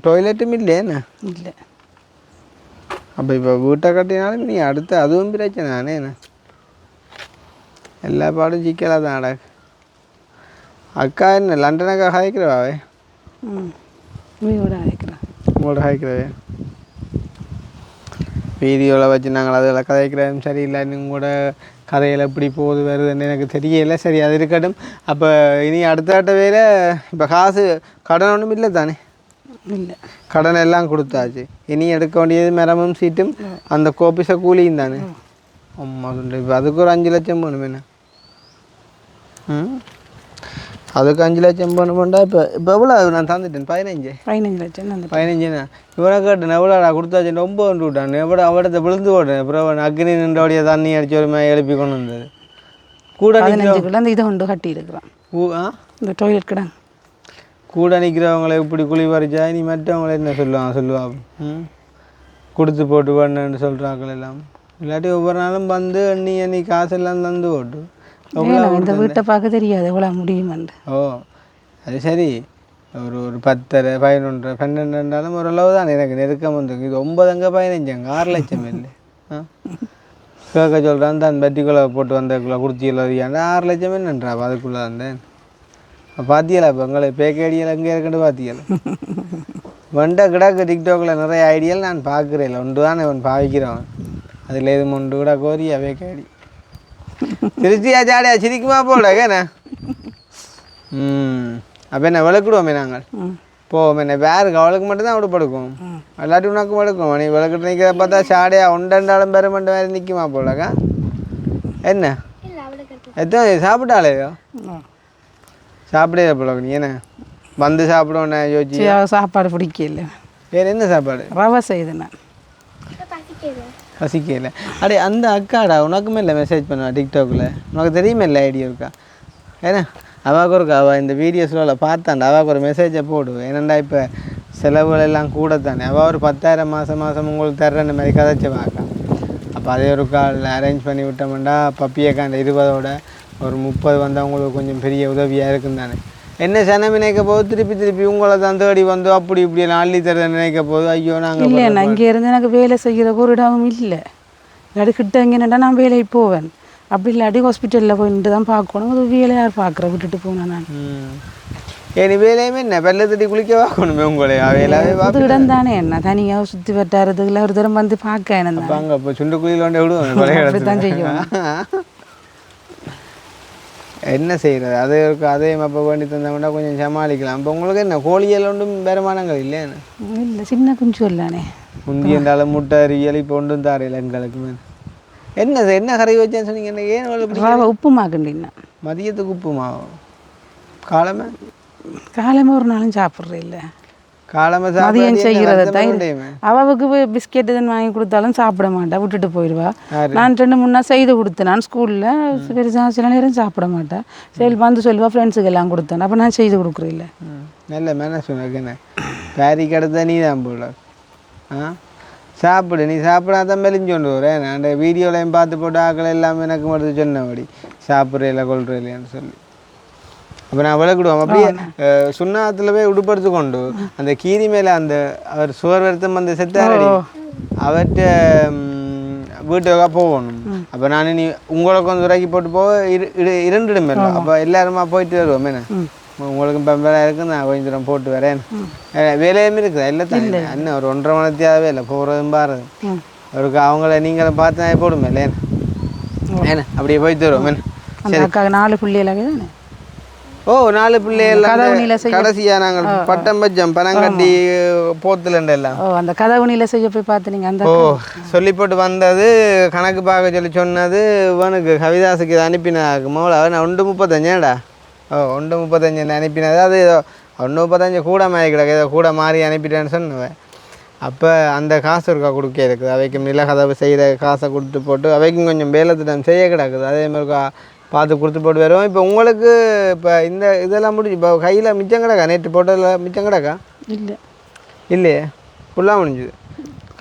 டொய்லெட்டும் இல்லையே என்ன? இல்லை. அப்போ இப்போ வீட்டை கட்டினாலும் நீ அடுத்து அதுவும் பிரச்சனை தானே என்ன? எல்லா பாடும் சிக்கலாக தான் அடா. அக்கா என்ன லண்டனுக்கா ஹாய்க்கிறவாவே? உங்களோட ஹாய்க்கிறவே வீடியோவில் வச்சு நாங்கள் அதில் கதைக்கிறதும் சரியில்லை. உங்களோட கதையில் எப்படி போகுது வருதுன்னு எனக்கு தெரியலை. சரி அது இருக்கட்டும். அப்போ இனி அடுத்த வேலை இப்போ காசு கடன் ஒன்றும் இல்லை தானே? இல்லை. கடன் எல்லாம் கொடுத்தாச்சு. இனி எடுக்க வேண்டியது மரமும் சீட்டும் அந்த கோபிச கூலியும் தானே? ஆமாம் இப்போ அதுக்கு ஒரு 5 லட்சம் வேணும் என்ன? அதுக்கு 5 லட்சம் வேணுமெண்டா இப்போ எவ்வளோ நான் தந்துட்டேன்? 15 லட்சம். 15ண்ணா இவனை கேட்டேன் எவ்வளோடா கொடுத்தாச்சு 9 விட்டான் எவ்வளோ அவடத்தை விழுந்து போட்டேன். அப்புறம் அக்னி நின்றோடைய தண்ணி அடிச்சு ஒரு மாதிரி எழுப்பி கொண்டு வந்தது கூட 15 அந்த இதை கொண்டு கட்டி இருக்கிறான் இந்த டாய்லெட் கிடாங்க கூட நிற்கிறவங்களை இப்படி குழி பறிச்சா நீ மற்றவங்கள என்ன சொல்லுவா கொடுத்து போட்டு பண்ணு சொல்கிறாக்கள் எல்லாம். இல்லாட்டி ஒவ்வொரு நாளும் வந்து எண்ணி காசெல்லாம் தந்து போட்டு இந்த வீட்டை பார்க்க தெரியாது எவ்வளோ முடியுமாண்டு. ஓ அது சரி ஒரு 10 11 12 ஓரளவு தான் எனக்கு நெருக்கம் வந்து. இது 9 அங்கே 15 6 லட்சம் இல்லை கேட்க சொல்கிறான் தான் பட்டிக்குள்ளே போட்டு வந்தக்குள்ளே குடிச்சியில் 6 லட்சம் என்னன்றா அதுக்குள்ளே வந்தேன். பார்த்தியலா இப்போ உங்களை பேக்கடியில் எங்கே இருக்குன்னு பார்த்தியல வண்டை கிடக்கு டிக்டாக்கில் நிறைய ஐடியால் நான் பார்க்குறேன். ஒன்று தான் இவன் பாவிக்கிறவன் அதில் எது ஒன்று கூட கோரியா பேக்கடி திருச்சியா ஜாடியா சிரிக்குமா போடக்கண்ணே. அப்போ என்ன விளக்கிடுவோமே நாங்கள் போவோம் என்ன வேறுக்கு அவளுக்கு மட்டும்தான் விடுபடுக்கும் எல்லாத்தையும் உனக்கும் விளக்கும். நீ விளக்கிட்டு நிற்கிற பார்த்தா சாடியா ஒன்றெண்டாலும் பெருமண்டு வேறு நிற்குமா போலக்கா என்ன எத்தனை சாப்பிட்டாலேயோ சாப்பிடே போல நீ என்ன வந்து சாப்பிடுவோண்ணே யோசிச்சு சாப்பாடு பிடிக்கல. வேறு என்ன சாப்பாடு? ரவை செய்யுதுண்ணா பசிக்கல. அடே அந்த அக்காடா உனக்குமே இல்லை மெசேஜ் பண்ணுவா டிக்டாக்கில் உனக்கு தெரியுமே இல்லை ஐடியா இருக்கா ஏன்னா அவாக்கு இருக்கா அவள் இந்த வீடியோஸில் பார்த்தாண்டா அவாக்கு ஒரு மெசேஜை போடுவேன். ஏன்னாண்டா இப்போ செலவுகள் எல்லாம் கூட தானே அவள் ஒரு 10,000 மாதம் உங்களுக்கு தர்றேன் மாதிரி கதைச்சி வாக்கா. அப்போ அதே ஒரு கால் அரேஞ்ச் பண்ணி விட்டோம்டா பப்பியக்காண்ட 20ஓட ஒரு 30 வந்தால் உங்களுக்கு கொஞ்சம் பெரிய உதவியாக இருக்கும் தானே. என்ன சனம் நினைக்க போது திருப்பி உங்களை தான் தேடி வந்து அப்படி இப்படி அள்ளி தர நினைக்க போது ஐயோ நாங்கள் இல்லை நான் இங்கே இருந்து எனக்கு வேலை செய்கிற ஒரு இடமும் இல்லை. இல்லாட்டி கிட்ட எங்கேன்னா நான் வேலைக்கு போவேன். அப்படி இல்லாட்டி ஹாஸ்பிட்டலில் போயிட்டு தான் பார்க்கணும். அது வேலை யார் பார்க்குற விட்டுட்டு போனேன் நான். ஏன் வேலையுமே என்ன வெள்ளத்தட்டி குளிக்க பார்க்கணுமே உங்களே வேலையாவே அது இடம் தானே என்ன தனியாக சுற்றி வட்டாரதுக்குள்ள ஒரு தரம் வந்து பார்க்க என்ன அங்கே இப்போ சுண்டு குழியில் கொண்டு விடுவோம் அப்படித்தான் செய்யும். என்ன செய்கிறது அதே இருக்கு அதே அப்போ வேண்டி தந்தோம்னா கொஞ்சம் சமாளிக்கலாம். இப்போ உங்களுக்கு என்ன கோழியெல்லாம் ஒன்றும் வருமானங்கள் இல்லை என்ன? இல்லை சின்ன குஞ்சு இல்லானே முந்தி என்றாலும் முட்டை அரியல் இப்போ ஒன்றும் தாரையில் எங்களுக்கு என்ன கறி வச்சேன்னு சொன்னீங்க என்ன ஏன் உப்புமா கிண்டினா மதியத்துக்கு உப்புமா காலமே ஒரு நாளும் சாப்பிட்றேன் இல்லை காலமே மதியம் செய்கிறத அவளுக்கு பிஸ்கெட்டு தான் வாங்கி கொடுத்தாலும் சாப்பிட மாட்டா விட்டுட்டு போயிடுவா. நான் 2-3 நாள் செய்து கொடுத்தேன் நான் ஸ்கூலில் பெருசாக சில நேரம் சாப்பிட மாட்டேன். சரி வந்து சொல்லுவா ஃப்ரெண்ட்ஸுக்கு எல்லாம் கொடுத்தேன். அப்போ நான் செய்து கொடுக்குறேன் இல்லை நல்ல மேனஸ் உனக்குண்ணே பேரி கிடத்த நீ தான் போல சாப்பிடு நீ சாப்பிடாதான் மெலிஞ்சு கொண்டு வரேன். அந்த வீடியோலையும் பார்த்து போட்டு ஆக்கள் எல்லாமே எனக்கு மட்டும் சொன்னபடி சாப்பிட்றேல கொள்றேலையான்னு சொல்லி அப்போ நான் விளக்கிடுவோம். அப்படியே சுண்ணாத்தில் போய் உடுப்படுத்து கொண்டு அந்த கீரி மேலே அந்த அவர் சுவர் வருத்தம் அந்த செத்தாரடி அவர்கிட்ட வீட்டுக்காக போகணும். அப்போ நான் நீ உங்களை கொஞ்சம் துறைக்கு போட்டு போக 2 இடம் இல்லை. அப்போ எல்லாருமா போயிட்டு வருவோம் என்ன உங்களுக்கு இப்போ வேலை இருக்குது நான் கொஞ்சம் தூரம் போட்டு வரேன். வேலையுமே இருக்குதா இல்லை தானே என்ன ஒரு 1.5 மணி தேவை இல்லை போகிறதும் பாருது அவருக்கு அவங்கள நீங்களை பார்த்து போடுமே இல்லை ஏன்னா அப்படியே போயிட்டு வருவோம் என்ன. சரி 4 பிள்ளைகளாக தானே ஓ 4 பிள்ளைகள் கதவுனில கடைசியாக நாங்கள் பட்டம் பச்சம் பனங்கட்டி போத்துலண்டு எல்லாம் ஓ அந்த கதவுனில செய்ய போய் பார்த்துனீங்க அந்த ஓ சொல்லி போட்டு வந்தது கணக்கு பார்க்க சொல்லி சொன்னது இவனுக்கு கவிதாசுக்கு இதை அனுப்பினாக்கு மோள அவன் 1:35 ஓ 1:35 அனுப்பினது அது ஏதோ 1:35 கூட மாறி கிடக்கு ஏதோ கூட மாறி அனுப்பிட்டேன்னு சொன்னவன் அப்போ அந்த காசு இருக்கா கொடுக்க இருக்குது அவைக்கும் நில கதவு செய்கிற காசை கொடுத்து போட்டு அவைக்கும் கொஞ்சம் வேலைத்திட்டம் செய்ய கிடக்குது அதே மாதிரி பார்த்து கொடுத்து போட்டு வருவோம் இப்போ உங்களுக்கு இப்போ இந்த இதெல்லாம் முடிஞ்சு இப்போ கையில் மிச்சம் கிடக்கா நேற்று போட்டதில் மிச்சம் கிடக்கா இல்லையே ஃபுல்லாக முடிஞ்சுது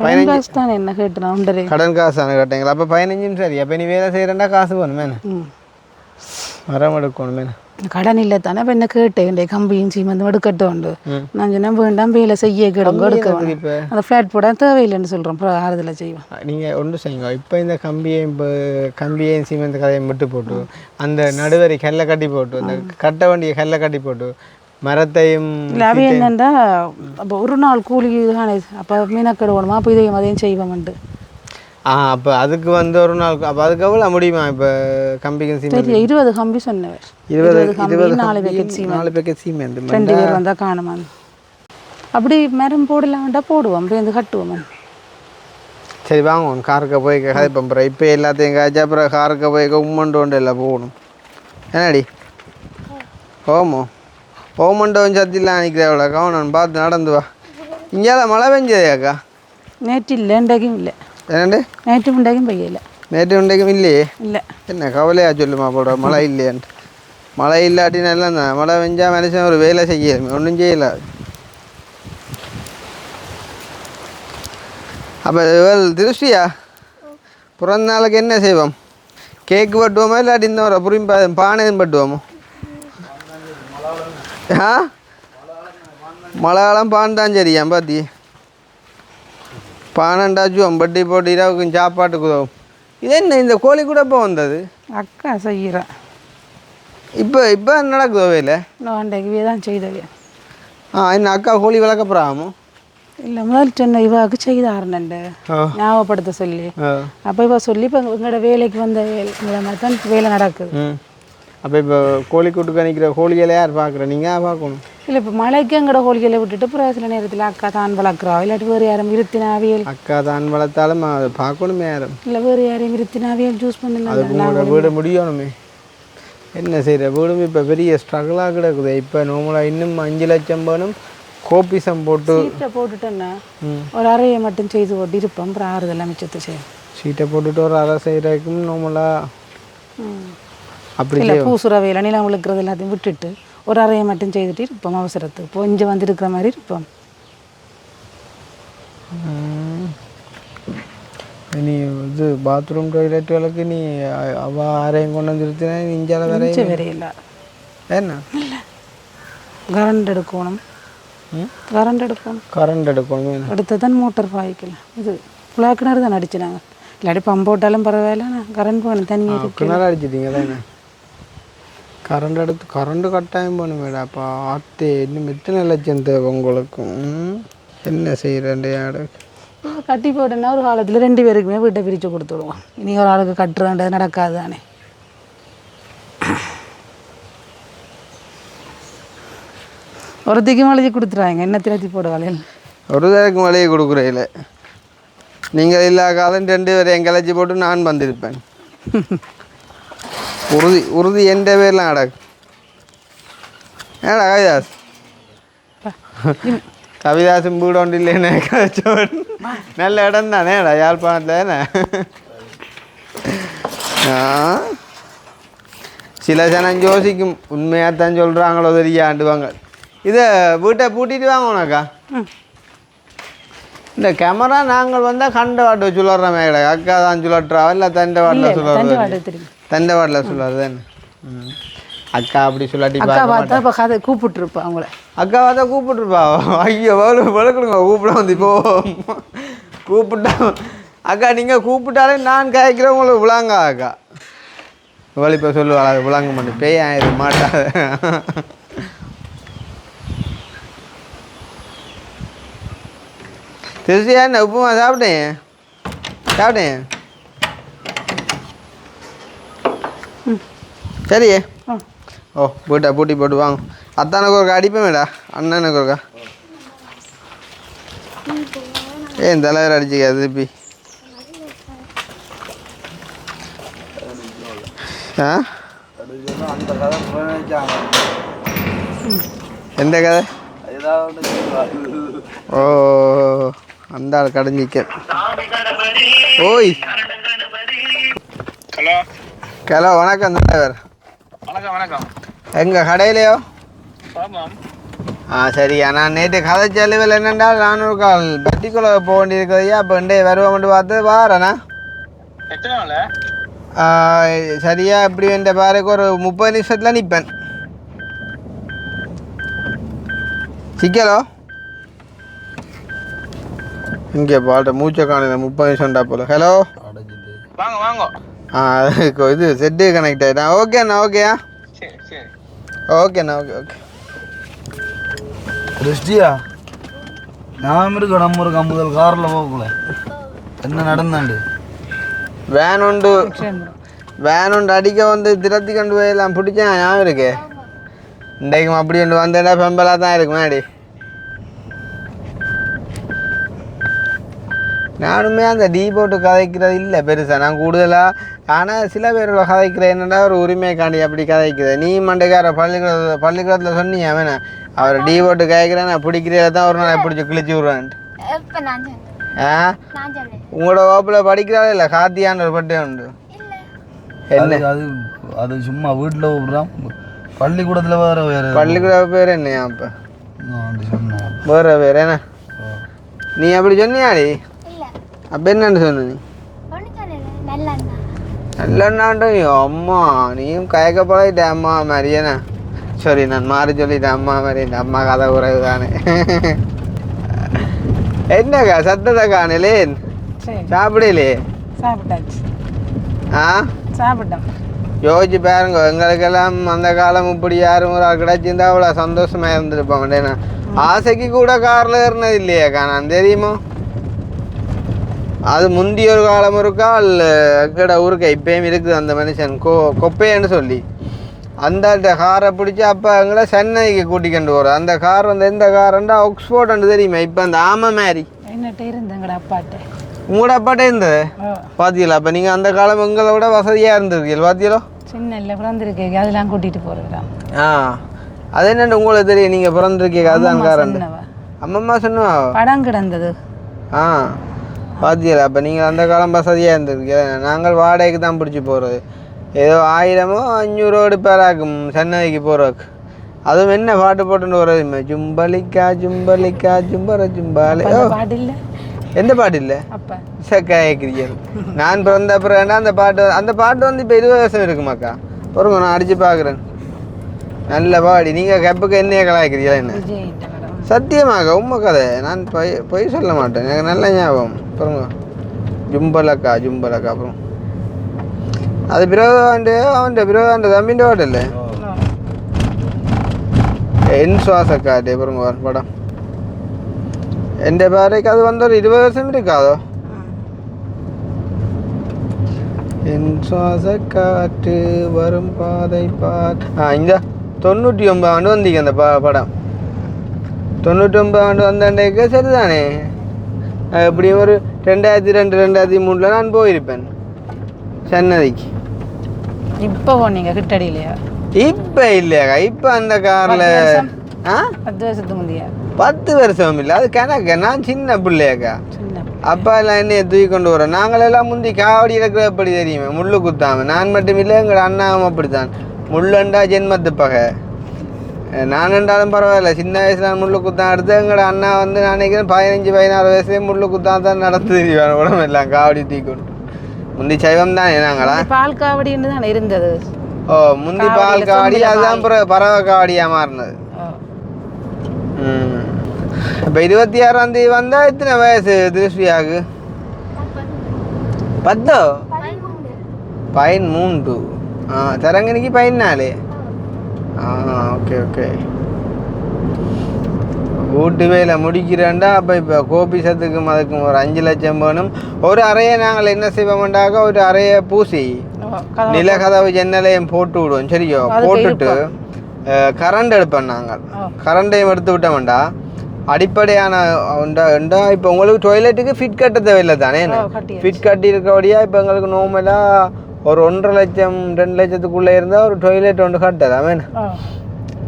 15 தான் என்ன கேட்டேன் கடன் காசு தானே கேட்டீங்களா அப்போ 15 சரி அப்போ நீ வேலை செய்கிறேன்டா காசு வேணுமே மரம் எடுக்கணுமே கடன் இல்லை தானே இப்போ என்ன கேட்டேன் கம்பியும் சீமந்தும் எடுக்கட்டும் உண்டு நான் சொன்னேன் வேண்டாம் வேலை செய்ய கிடங்க எடுக்க அந்த ஃப்ளாட் போட தேவையில்லைன்னு சொல்கிறோம் அப்புறம் ஆறுதல் செய்வோம் நீங்கள் ஒன்று செய்யுங்க இப்போ இந்த கம்பியையும் சீமெண்ட் கதையும் விட்டு போட்டு அந்த நடுவரை கல்லை கட்டி போட்டு அந்த கட்ட வண்டியை கல்லை கட்டி போட்டு மரத்தையும் இல்லை அவை என்னென்னா அப்போ ஒரு நாள் கூலி தானே அப்போ மீனக்கடை வேணுமா அப்போ இதையும் அதையும் செய்வோம்ண்டு அப்போ அதுக்கு வந்து ஒரு நாள் அப்போ அதுக்கு எவ்வளோ முடியுமா இப்போ கம்பிக்கும் சீமெண்ட் 20 கம்பி சொன்னவர் 20 4 பேக்கெட் சீமெண்ட் 2 பேர் வந்தால் காணுமா அப்படி மரம் போடலாம்டா போடுவோம் வந்து கட்டுவோம் சரி வாங்குவோம் காருக்கு போய் கதைப்போம் இப்போ எல்லாத்தையும் காய்ச்சி அப்புறம் காருக்கு போய் உம்மண்டு ஒன்று எல்லாம் போகணும் என்னடி ஓமண்டோ சத்திலாம் நிற்கிறேன் அவ்வளோ கவனம் பார்த்து நடந்து வா இங்கேயால மழை பெஞ்சதேக்கா நேற்று இல்லை இன்றைக்கும் இல்லை என்னண்டு நேற்று உண்டாக்கும் பெய்யல நேற்று உண்டைக்கும் இல்லையே இல்லை என்ன கவலையா சொல்லுமா போடுற மழை இல்லையான்ட்டு மழை இல்லாட்டின்னு எல்லாம் தான் மழை பெஞ்சா மனுஷன் ஒரு வேலை செய்யணும் ஒன்றும் செய்யல அப்போ திருஷ்டியா பிறந்த நாளுக்கு என்ன செய்வோம் கேக்கு பட்டுவோமா இல்லாட்டி இந்த ஒரு புரியும் பானையும் பட்டுவோமோ மலையாளம் பாண்டான் சரியா பாத்தி பானண்டாச்சும் பட்டி போட்டு இரவுக்கும் சாப்பாட்டுக்கு உதவும் இது என்ன இந்த கோழி கூட இப்போ வந்தது அக்கா செய்கிறா இப்போ நடக்குதோ வேலை அன்றைக்கு தான் செய்தவே என்ன அக்கா கோழி வளர்க்கப்புறாமோ இல்லை முதல் சொன்ன இவாவுக்கு செய்தாருனண்டு ஞாபகப்படுத்த சொல்லி அப்போ இவ சொல்லி இப்போ எங்களோட வேலைக்கு வந்த மாதிரி தான் வேலை நடக்குது அப்போ இப்போ கோழி கூட்டுக்கு நிற்கிற கோழிகளை யார் பார்க்குறேன் நீங்கள் பார்க்கணும் இல்லை இப்போ மழைக்கு எங்கட கோழிகளை விட்டுட்டு அப்புறம் சில நேரத்தில் அக்கா தான் வளர்க்குறா இல்லாட்டி வேறு யாரும் இருத்தினாவியல் அக்கா தான் வளர்த்தாலும் அதை பார்க்கணுமே யாரும் இல்லை வேறு யாரையும் இருத்தினாவியல் ஜூஸ் பண்ணலாம் வீடு முடியணுமே என்ன செய்கிற வீடும் இப்போ பெரிய ஸ்ட்ரகிளாக கிடக்குது இப்போ நார்மலாக இன்னும் 5 லட்சம் வேணும் கோபிசம் போட்டு சீட்டை போட்டுட்டேன்னா ஒரு அறையை மட்டும் செய்து போட்டு இருப்போம் அப்புறம் ஆறுதெல்லாம் மிச்சத்தை செய்யும் சீட்டை போட்டுட்டு ஒரு அறை செய்கிறதுக்கும் நார்மலாக அப்படி இல்லை பூசுற வேலை நிலம் விழுக்கிறது எல்லாத்தையும் விட்டுட்டு ஒரு அறையை மட்டும் செய்துட்டு இருப்போம் அவசரத்துக்கு இப்போ இங்கே வந்து இருக்கிற மாதிரி இருப்போம் நீ இது பாத்ரூம் டாய்லெட் வேலைக்கு நீ அவள் அறையும் கொண்டு வந்துருச்சுன்னா இஞ்சால வேற இல்லை என்ன கரண்ட் எடுக்கணும் கரண்ட் எடுக்கணும் எடுத்து தான் மோட்டர் பாய்க்கலாம் இது ஃபுல்லாக கிணறு தான் அடிச்சுனாங்க இல்லாட்டி பம்ப் போட்டாலும் பரவாயில்ல கரண்ட் வேணும் தண்ணி கிணறு அடிச்சிட்டீங்க தானே கரண்ட் கட்டாயம் போகணும் மேடம் அப்போ ஆத்தே இன்னும் எத்தனை லட்சம் தேவை உங்களுக்கு என்ன செய்கிறேன் யாரு கட்டி போட்டேன்னா ஒரு காலத்தில் 2 பேருக்குமே வீட்டை பிரித்து கொடுத்துடுவோம் இனி ஒரு ஆளுக்கு கட்டுறேன்றது நடக்காது தானே ஒருத்திக்கு மழைச்சி கொடுத்துருவாங்க என்ன திரத்தி போடுவாங்க ஒரு தரக்கு மழையை கொடுக்குறீங்கள நீங்கள் இல்லா காலம் 2 பேரை எங்களைச்சி போட்டு நான் வந்திருப்பேன் உறுதி எந்த பேர்லாம் அடக்கு ஏடா கவிதாஸ் கவிதாசும் வீடு ஒன்று இல்லைன்னு கதைச்சவன் நல்ல இடம் தானேடா யாழ்ப்பாணத்தில் என்ன சில ஜனம் யோசிக்கும் உண்மையாக தான் சொல்கிறாங்களோ தெரியாண்டுவாங்க இதை வீட்டை பூட்டிட்டு வாங்கணும்க்கா இந்த கேமரா நாங்கள் வந்தால் கண்ட வாட்டை சொல்லுறோமே கிடையாது அக்கா தான் சொல்லட்டுறா இல்லை தண்டை வாட்டில் சொல்லுறது தண்டை வாட்டில் சொல்லுறது என்ன அக்கா அப்படி சொல்லாட்டி பார்த்தா கூப்பிட்டுருப்பா அவங்கள அக்கா பார்த்தா கூப்பிட்டுருப்பா ஐயோ வளர்க்கணுங்க கூப்பிட வந்து இப்போ கூப்பிட்டா அக்கா நீங்கள் கூப்பிட்டாலே நான் காய்க்கிறேன் உங்களுக்கு விளாங்க அக்கா இவள் இப்போ சொல்லுவாள் அது விளாங்க மாட்டேன் பேய் ஆயிரு மாட்டாத திருச்சியா என்ன உப்புமா சாப்பிட்டேன் சரி ஓ போட்டா பூட்டி போட்டு வாங்க அத்தானுக்கு ஒருக்கா அடிப்பேன்டா அண்ணனுக்கு ஒருக்கா ஏன் தலைவர் அடிச்சுக்க திருப்பி ஆ எந்த கதை ஓ அந்த ஆள் கடைஞ்சிக்க ஓய் ஹலோ வணக்கம் தலைவர் எங்க கடையிலையோ சரியா நான் நேற்று கதை செலவில் என்னென்றால் நான் ஒரு கால் பட்டிக்குள்ள போக வேண்டியிருக்கிறதையா அப்போ இண்டே வருவோம்ட்டு பார்த்து வாரண்ணா சரியா இப்படி என்ற பாருக்கு ஒரு 30 நிமிஷத்தில் நிற்பேன் சிக்கலோ இங்கே பாட்ட மூச்சை காணல 30 நிமிஷம்டா போல ஹலோ வாங்க வாங்க இது செட்டு கனெக்ட் ஆகிட்டேன் ஓகேண்ணா ஓகேயா ஓகேண்ணா ஓகே கிறிஸ்டியா ஞாபகம் இருக்கு நம்ம ஒரு முதல் காரில் போகல என்ன நடந்தாண்டு வேன் உண்டு அடிக்க வந்து திரத்தி கொண்டு போய் எல்லாம் பிடிச்சேன் ஞாபகம் இருக்கு இன்றைக்கும் அப்படி ஒன்று வந்தேன்னா பெம்பலாக தான் இருக்கு மேடி நானுமே அந்த டீ போட்டு கதைக்கிறது இல்லை பெருசாக நான் கூடுதலாக ஆனால் சில பேரோட கதைக்கிறேன் என்னடா ஒரு உரிமைக்காண்டி அப்படி கதைக்கிறேன் நீ மண்டைக்கார பள்ளிக்கூடத்தில் சொன்னீங்க வேணா அவர் டீ போட்டு கதைக்கிறேன் நான் பிடிக்கிறத தான் ஒரு நாள் பிடிச்சி கிழிச்சு விடுவேன்ட்டு உங்களோட வகுப்பில் படிக்கிறாள் இல்லை காத்தியான்னு ஒரு பட்டே உண்டு என்ன அது சும்மா வீட்டில் விடுறான் பள்ளிக்கூடத்தில் வேறு பள்ளிக்கூட பேர் என்னையா அப்போ வேற பேர் என்ன நீ அப்படி சொன்னியாடி அப்போ என்னன்னு சொன்ன நீ நல்லண்ணாட்டும் அம்மா நீயும் கயக்க பழகிட்ட அம்மா மாதிரியேண்ணா சரி நான் மாறி சொல்லிட்டேன் அம்மா மாதிரி இந்த அம்மா கதை உறவு தானே என்னக்கா சத்தத்தை காணலேன் சாப்பிடலே சாப்பிட்டாச்சு சாப்பிட்டோம் யோசிச்சு பாருங்க எங்களுக்கெல்லாம் அந்த காலம் இப்படி யாரும் ஒரு ஆள் கிடைச்சிருந்தா அவ்வளோ சந்தோஷமா இருந்திருப்போம் ஏன்னா ஆசைக்கு கூட காரில் ஏறினது இல்லையாக்கா நான் தெரியுமோ அது முந்தைய ஒரு காலம் இருக்கா எங்கட ஊருக்கு இப்பயும் இருக்குது அந்த மனுஷன் கொப்பைன்னு சொல்லி அந்த காரை பிடிச்சி அப்போ எங்களை சென்னைக்கு கூட்டிக்கொண்டு போகிறோம் அந்த கார் வந்து எந்த காரண்டா ஆக்ஸ்போர்ட் தெரியுமா இப்போ அந்த ஆமை மாதிரி என்னட்ட இருந்தேங்கட அப்பாட்ட உங்களோட அப்பாட்டே இருந்தது பார்த்தீங்களா அப்போ நீங்கள் அந்த காலம் எங்களை விட வசதியாக இருந்திருக்கீங்க பார்த்தீங்களோ சின்ன இல்லை பிறந்திருக்கீங்க அதெல்லாம் கூட்டிகிட்டு போகிறேன் அது என்னென்னு உங்களுக்கு தெரியும் நீங்கள் பிறந்திருக்கீங்க அதுதான் காரணம் அம்மம்மா சொன்னவா படம் கிடந்தது பார்த்தீங்களா அப்போ நீங்கள் அந்த காலம் வசதியாக இருந்திருக்கீங்க நாங்கள் வாடகைக்கு தான் பிடிச்சி போகிறது ஏதோ 1000 500 எடுப்பாராக்கும் சென்னைக்கு போகிறதுக்கு அதுவும் என்ன பாட்டு போட்டுன்னு வர்றது ஜும்பலிக்கா ஜும்பலிக்கா ஜும்பர ஜும்பாலே பாட்டு இல்லை எந்த பாட்டு இல்லை சக்காயக்கிரியர் நான் பிறந்த அப்புறம் அந்த பாட்டு வந்து இப்போ 20 வருஷம் இருக்குமாக்கா பொறுங்க நான் அடித்து பார்க்குறேன் நல்ல பாடி நீங்கள் கப்புக்கு என்னைய கலாய்க்கிறீங்களா என்ன சத்தியமாக உண்மை கதை நான் பொய் சொல்ல மாட்டேன் எனக்கு நல்ல ஞாபகம் பொறுங்க ஜும்பலக்கா அப்புறம் அது பிறகு அவன் தம்பிൻ്റെ பாட்டല്ലേ என் சுவாசக்காட்டே பொறுங்க படம் എൻ്റെ ഭാര്യയ്ക്ക് അത് വന്നൊരു 20 വർഷം இருக்காதோ என் சுவாசக்காற்று வரும் பாதை இந்த 99 ஆண்டு வந்தீங்க அந்த படம் 99 ஆண்டு வந்தாண்டேக்கு சரிதானே எப்படியும் ஒரு 2002 2003 நான் போயிருப்பேன் சென்னைக்கு இப்போ போனீங்க கிட்டடியிலையா இப்போ இல்லையாக்கா இப்போ அந்த காரில் 10 வருஷத்துக்கு முந்தையா 10 வருஷம் இல்லை அது கணக்கு நான் சின்ன பிள்ளையாக்கா அப்பா எல்லாம் என்னைய தூக்கி கொண்டு வரோம் நாங்களெல்லாம் முந்தி காவடி இருக்கிற எப்படி தெரியுமே முள்ளு குத்தாமல் நான் மட்டும் இல்லை எங்களோட அண்ணாவும் அப்படித்தான் முள்ளண்டா ஜென்மத்து பகை நான் என்றாலும் பரவாயில்ல சின்ன வயசுல நான் முள்ளு குத்தான் எடுத்து எங்களோட அண்ணா வந்து நான் நினைக்கிறேன் 15-16 வயசுலேயே முள்ளு குத்தான் தான் நடத்து தெரியும் உடம்பு எல்லாம் காவடி தூக்கொண்டு முந்தி சைவம் தானே நாங்களா பால் காவடின்னு தானே இருந்தது முந்தி பால் காவடி அதுதான் பறவை காவடியாக மாறினது இப்போ 26ஆம் தேதி வந்தால் எத்தனை வயசு திருஷ்டியாகு 10 13 தரங்கனிக்கு 14 ஓகே வீட்டு வேலை முடிக்கிறேன்டா அப்போ இப்போ கோபிசத்துக்கும் அதுக்கும் ஒரு 5 லட்சம் வேணும் ஒரு அறையை நாங்கள் என்ன செய்வோம்டாக்க ஒரு அறையை பூசி நிலகதவு ஜன்னலையும் போட்டு விடுவோம் சரியோ போட்டுட்டு கரண்ட் எடுப்போம் நாங்கள். கரண்டையும் எடுத்து விட்டோம்டா அடிப்படையான உண்டா இப்போ உங்களுக்கு டொய்லெட்டுக்கு ஃபிட் கட்ட தேவையில்லை தானே? ஃபிட் கட்டி இருக்கபடியா இப்போ எங்களுக்கு நார்மலாக ஒரு 1.5 லட்சம் 2 லட்சத்துக்குள்ளே இருந்தால் ஒரு டொய்லெட் ஒன்று கட்டலாம் வேணும்.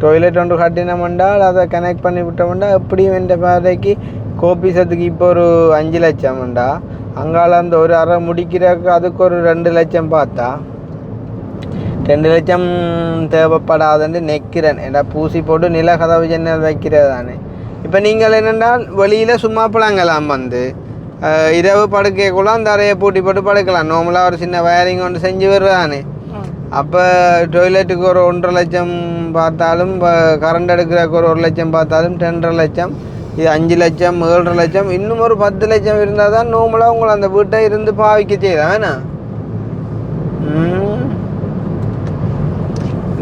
டொய்லெட் ஒன்று கட்டினோம்ண்டால் அதை கனெக்ட் பண்ணி விட்டோம்டா எப்படியும் எந்த பாதைக்கு கோபிசத்துக்கு இப்போ ஒரு 5 லட்சம்ண்டா அங்கால அந்த ஒரு அறை முடிக்கிறதுக்கு அதுக்கு ஒரு 2 லட்சம் பார்த்தா 2 லட்சம் தேவைப்படாதுன்னு நிற்கிறேன். ஏன்னா பூசி போட்டு நில கதவு ஜன்னல் வைக்கிறது தானே. இப்போ நீங்கள் என்னென்றால் வெளியில் சும்மா பிள்ளைங்களாம் வந்து இரவு படுக்கைக்குள்ள அந்த அறையை பூட்டி போட்டு படுக்கலாம். நார்மலாக ஒரு சின்ன வயரிங் ஒன்று செஞ்சு வருதானே. அப்போ டொய்லெட்டுக்கு ஒரு 1.5 லட்சம் பார்த்தாலும் கரண்ட் எடுக்கிறதுக்கு ஒரு 1 லட்சம் பார்த்தாலும் 2.5 லட்சம், இது 5 லட்சம் 7.5 லட்சம் இன்னும் ஒரு 10 லட்சம் இருந்தால் தான் நார்மலாக உங்களை அந்த வீட்டை இருந்து பாவிக்க செய்யலாம் வேணா.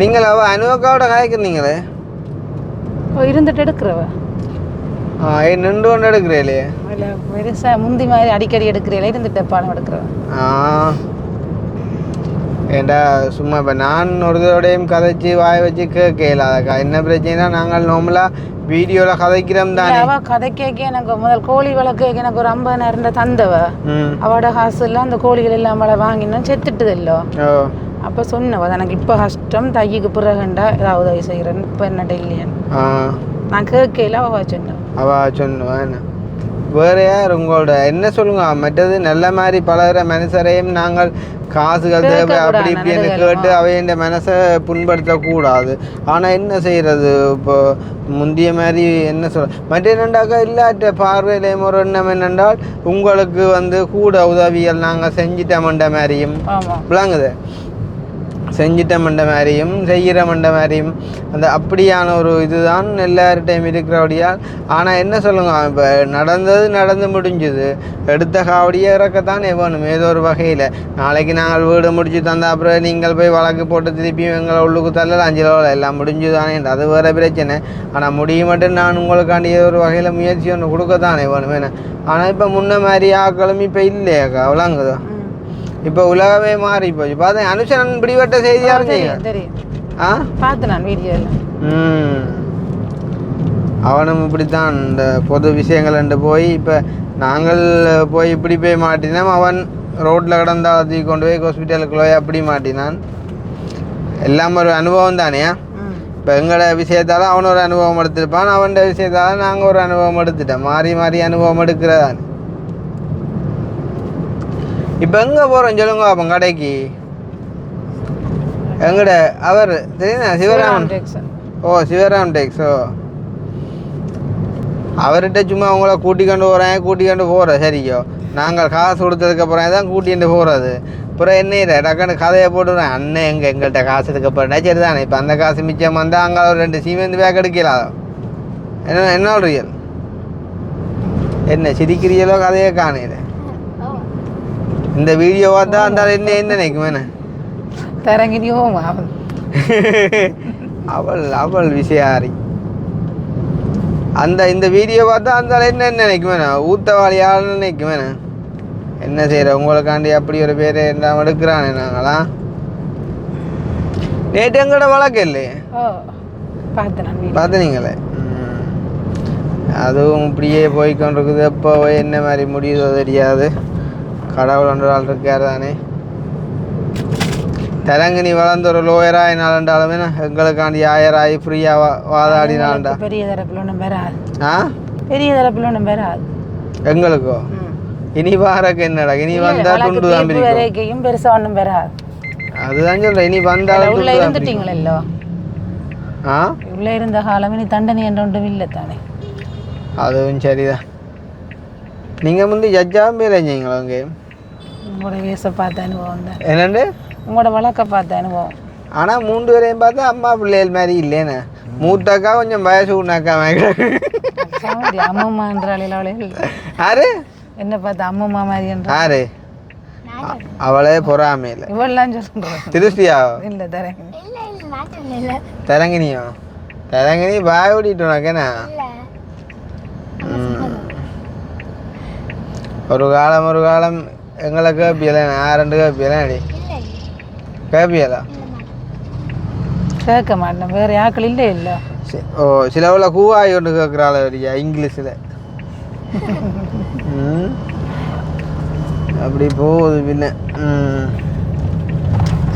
நீங்கள் அவள் அனுவக்காவோட காய்க்கிறீங்களே இருந்துட்டு எடுக்கிறவ நின்று கொண்டு எடுக்கிறீங்களே பெருசாக முந்தி மாதிரி அடிக்கடி எடுக்கிறீங்களே இருந்துட்டு பாடம் எடுக்கிறவன். ஏண்டா சும்மா இப்போ நான் ஒருத்தரோடையும் கதைச்சி வாய் வச்சு கேட்கலாக்கா. என்ன பிரச்சனைனா நாங்கள் நார்மலாக வீடியோவில் கதைக்கிறோம் தானே. அவள் கதை கேட்க எனக்கு முதல் கோழி வளர்க்க எனக்கு ஒரு 50,000 தந்தவ. அவட காசு எல்லாம் அந்த கோழிகள் எல்லாம் அவளை வாங்கினா செத்துட்டுது இல்லோ. அப்போ சொன்னவ எனக்கு இப்போ கஷ்டம் தைக்கு பிறகுண்டா ஏதாவது உதவி செய்கிறேன் இப்போ என்னட்ட இல்லையான்னு நான் கேட்கல. அவள் சொன்னேன் வேற யார் உங்களோட என்ன சொல்லுங்க. மற்றது நல்ல மாதிரி பழகிற மனுஷரையும் நாங்கள் காசுகள் தேவை அப்படி இப்படின்னு கேட்டு அவைய மனசை புண்படுத்தக்கூடாது. ஆனால் என்ன செய்கிறது இப்போ முந்திய மாதிரி என்ன சொல்ல மற்ற என்னண்டாக்கா இல்லாட்ட பார்வையிலேயும் ஒரு எண்ணம் என்னென்றால் உங்களுக்கு வந்து கூட உதவிகள் நாங்கள் செஞ்சிட்டோம்ன்ற மாதிரியும் விளங்குது. செஞ்சிட்டோம்ன்ற மாதிரியும் செய்கிற மண்ட மாதிரியும் அந்த அப்படியான ஒரு இதுதான் எல்லார்டையும் இருக்கிறபடியால். ஆனால் என்ன சொல்லுங்க இப்போ நடந்து முடிஞ்சுது. எடுத்த காவடியை இறக்கத்தானே வேணும் ஏதோ ஒரு வகையில். நாளைக்கு நாங்கள் வீடு முடிச்சு தந்த அப்புறம் நீங்கள் போய் வழக்கு போட்டு திருப்பியும் எங்களை உள்ளுக்கு தள்ளலாம் 5 கிலோவில் எல்லாம் முடிஞ்சுதானே அது வேறு பிரச்சனை. ஆனால் முடிய மட்டும் நான் உங்களுக்காண்டி ஏதோ ஒரு வகையில் முயற்சி ஒன்று கொடுக்கத்தானே வேணும் வேணும். ஆனால் இப்போ முன்ன மாதிரி ஆக்களும் இப்போ இல்லையாக்கா விளங்குதோ. இப்போ உலகமே மாறி போச்சு. பார்த்தேன் அனுஷன் பிடிவட்ட செய்தியா இருந்தீங்க. அவனும் இப்படித்தான் இந்த பொது விஷயங்கள் போய் இப்போ நாங்கள் போய் இப்படி போய் மாட்டினோம். அவன் ரோட்டில் கிடந்தாத்தி கொண்டு போய் ஹாஸ்பிட்டலுக்குள்ளே அப்படி மாட்டினான். எல்லாம் ஒரு அனுபவம் தானே. இப்போ எங்களோட விஷயத்தால் அவன் ஒரு அனுபவம் எடுத்துருப்பான். அவனோட விஷயத்தால் நாங்கள் ஒரு அனுபவம் எடுத்துட்டோம். மாறி மாறி அனுபவம் எடுக்கிறதான். இப்போ எங்கே போகிறோம் சொல்லுங்க அப்போ கடைக்கு எங்கட அவர் தெரியுதா சிவராமன். சிவராம் டெக்ஸோ அவர்கிட்ட சும்மா அவங்கள கூட்டிக்கொண்டு போகிறேன் சரியோ. நாங்கள் காசு கொடுத்ததுக்கப்புறம் தான் கூட்டிகிட்டு போகிறது. அப்புறம் என்ன டக்குன்னு கதையை போட்டுறேன். அண்ணன் எங்கள்கிட்ட காசு எடுக்கப்படுறேன் சரி தானே. இப்போ அந்த காசு மிச்சம் வந்தால் அங்கே ஒரு 2 சீமெந்து பேக் எடுக்கலாம். என்ன ரியல் என்ன சிரிக்கிறீங்களோ கதையை காணையில இந்த வீடியோ பார்த்தா அந்த என்ன நினைக்கும் என்ன தரங்கினியோ அவள் விஷயாரி அந்த இந்த வீடியோ பார்த்தா அந்த என்ன நினைக்கும் வேணா ஊத்தவாளியால் நினைக்கும் வேணா. என்ன செய்யற உங்களுக்காண்டி அப்படி ஒரு பேர் எல்லாம் எடுக்கிறானே நாங்களா. நேற்று எங்கட வழக்கு இல்லையே பார்த்தீங்களே. அதுவும் இப்படியே போய்கொண்டிருக்குது. எப்போ என்ன மாதிரி முடியுதோ தெரியாது. கடவுள் ஒன்றால் இருக்கார் தானே. தெலங்கினி வளர்ந்த ஒரு லோயராயினாலும் எங்களுக்காண்டி ஆயராகி ஃப்ரீயாக வாதாடினால்டா பெரிய தரப்பில் ஒன்றும் பெறாது எங்களுக்கோ. இனி வாரக்கு என்னடா இனி வந்தா துண்டு தான் வரைக்கும் பெருசாக ஒன்றும் பெறாது. அதுதான் சொல்கிறேன். இனி வந்தாலும் உள்ள இருந்துட்டீங்களோ. உள்ள இருந்த காலம் இனி தண்டனை என்ற ஒன்றும் இல்லை தானே. அதுவும் சரிதான். நீங்கள் முந்தி ஜட்ஜாகவும் பேரஞ்சிங்களா அங்கே உங்களோட வேச பார்த்த அனுபவம் தான். என்னண்டு உங்களோட வழக்க பார்த்த அனுபவம். ஆனால் 3 பேரையும் பார்த்தா அம்மா பிள்ளைகள் மாதிரி இல்லைன்னு. மூத்தாக்கா கொஞ்சம் வயசு உண்ணாக்கா அம்மம்மான்றாள் அவளே. யாரு என்ன பார்த்தா அம்மம்மா மாதிரி என்ற யாரு அவளே பொறாமையில் இவெல்லாம் சொல்றேன். திருஷ்டியா இல்லை தரங்கினியோ தரங்கினி பாய் ஓடிட்டோனாக்கேண்ணா. ஒரு காலம் எங்களை கேப்பியல 2 கேப்பியலாம் அடி கேப்பியலா. கேட்க மாட்டேன், வேறு ஆக்கள் இல்லை இல்லை. ஓ சிலவில் கூவாய் ஒன்று கேட்குறாள் வரியா இங்கிலீஷில். அப்படி போகுது பின்ன.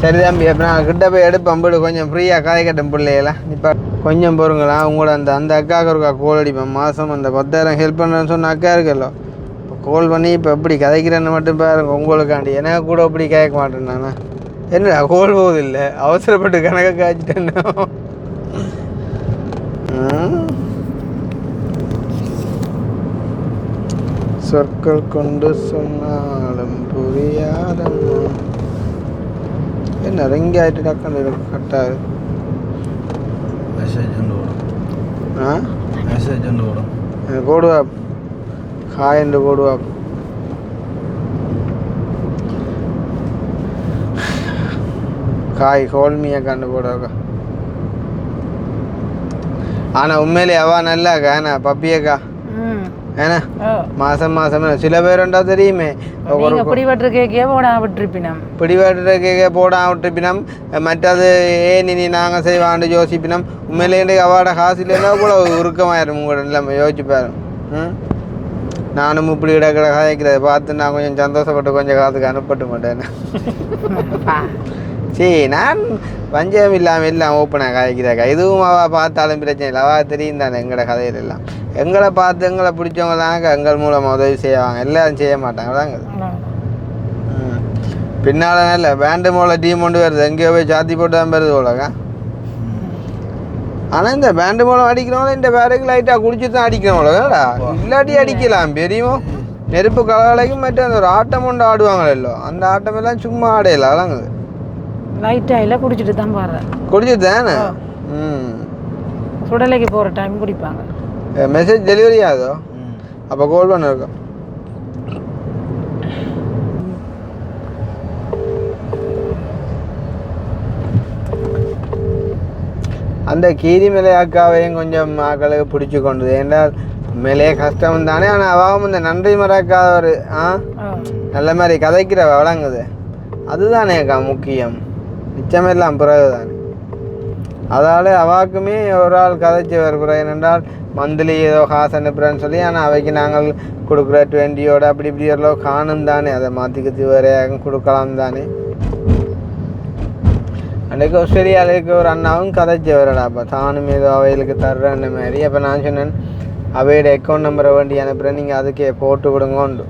சரி தம்பி, அப்போ நான் கிட்ட போய் எடுப்பேன் போடு, கொஞ்சம் ஃப்ரீயாக கதை கட்டும் பிள்ளையெல்லாம். இப்போ கொஞ்சம் பொறுங்களா, உங்களோட அந்த அக்காவுக்கு இருக்கா கோல் அடிப்பேன் மாதம் அந்த 10,000 ஹெல்ப் பண்ணுறேன்னு சொன்ன அக்கா இருக்கല്ലോ. இப்போ கோல் பண்ணி இப்போ எப்படி கதைக்கிறேன்னு மட்டும் பாருங்க உங்களுக்காண்டி. எனக்கு கூட அப்படி கேட்க மாட்டேன் நானே. என்னடா கோல் போகுது இல்லை, அவசரப்பட்டு கணக்கை காய்ச்சிட்டேன்னா. சொற்கள் கொண்டு சொன்னாலும் புரியாதம்மா. என்ன ரெங்கி ஆகிட்டு டக்குன்னு கட்டாது. மெசேஜ் ஒன்று ஓடும். மெசேஜ் ஒன்று ஓடும். போடுவா ஹாய் போடுவா. காய் ஹோல்மியா கண்டு போடுவாக்கா. ஆனால் உண்மையிலே அவா நல்லாக்கா ஏன்னா பப்பியக்கா ஏன்னா மாதம் மாதம் சில பேருண்டா தெரியுமே பிடிபட்டு கேக்கே போடாம விட்டுருப்பினம், பிடிபட்டு கேக்கே போடாம விட்டுருப்பினம். மற்றது ஏன் இனி நாங்கள் செய்வாண்டு யோசிப்பினம். உண்மையிலே அவாட காசிலேருந்தா கூட உருக்கமாயிரும் உங்களோட நிலைமை யோசிச்சு பாரு. நானும் இப்படி இடக்கிட கதைக்கிறத பார்த்து நான் கொஞ்சம் சந்தோஷப்பட்டு கொஞ்சம் காசுக்கு அனுப்பட்டு மாட்டேன். சரி நான் பஞ்சம் இல்லாமல் எல்லாம் ஓப்பனாக கதைக்கிறாக்கா. இதுவும் அவள் பார்த்தாலும் பிரச்சனை இல்லை, அவள் தெரியும் தானே எங்களோட கதையில் எல்லாம். எங்களை பார்த்து எங்களை பிடிச்சவங்களாங்க எங்கள் மூலமாக உதவி செய்வாங்க, எல்லாரும் செய்ய மாட்டாங்க தாங்க. பின்னால் நல்ல பேண்டு மூல டீம் கொண்டு வருது, எங்கேயோ போய் சாத்தி போட்டு தான் வருது போலக்கா. ஆனால் இந்த பேண்டு மூலம் அடிக்கிறவங்கள இந்த பேருக்கு லைட்டாக குடிச்சிட்டு தான் அடிக்கிறவங்களா இல்லாட்டி அடிக்கலாம். பெரியமோ நெருப்பு கலகலைக்கும் மட்டும் அந்த ஒரு ஆட்டம் ஒன்று ஆடுவாங்களோ, அந்த ஆட்டம் எல்லாம் சும்மா ஆடையில அலங்குது. லைட்டாக இல்லை குடிச்சிட்டு தான் பாடுறேன். குடிச்சிட்டு தானே சுடலைக்கு போகிற டைம் குடிப்பாங்க. மெசேஜ் டெலிவரி ஆகுதோ அப்போ கால் பண்ண இருக்கோம். அந்த கீரி மேலே அக்காவையும் கொஞ்சம் மக்களுக்கு பிடிச்சி கொண்டது. என்றால் மேலேயே கஷ்டம் தானே. ஆனால் அவாவும் இந்த நன்றி மறக்காதவர் நல்ல மாதிரி கதைக்கிற வழங்குது, அதுதானே அக்கா முக்கியம். மிச்சமெல்லாம் பிறகு தானே. அதால் அவாக்குமே ஒரு ஆள் கதைச்சவர் பிறகு என்னென்றால் மந்த்லி ஏதோ காசு அனுப்புகிறேன்னு சொல்லி. ஆனால் அவைக்கு நாங்கள் கொடுக்குற 20 அப்படி இப்படி எவ்வளோ காணும் தானே, அதை மாற்றிக்கிட்டு வரையாக கொடுக்கலாம் தானே. அன்றைக்கு ஆஸ்திரேலியாவுக்கு ஒரு அண்ணாவும் கதைச்சவரடா. அப்போ தானும் ஏதோ அவைகளுக்கு தர்றேன்ன மாதிரி. அப்போ நான் சொன்னேன் அவையோட அக்கௌண்ட் நம்பரை வேண்டி அனுப்புகிறேன், நீங்கள் அதுக்கே போட்டு கொடுங்கோண்டு.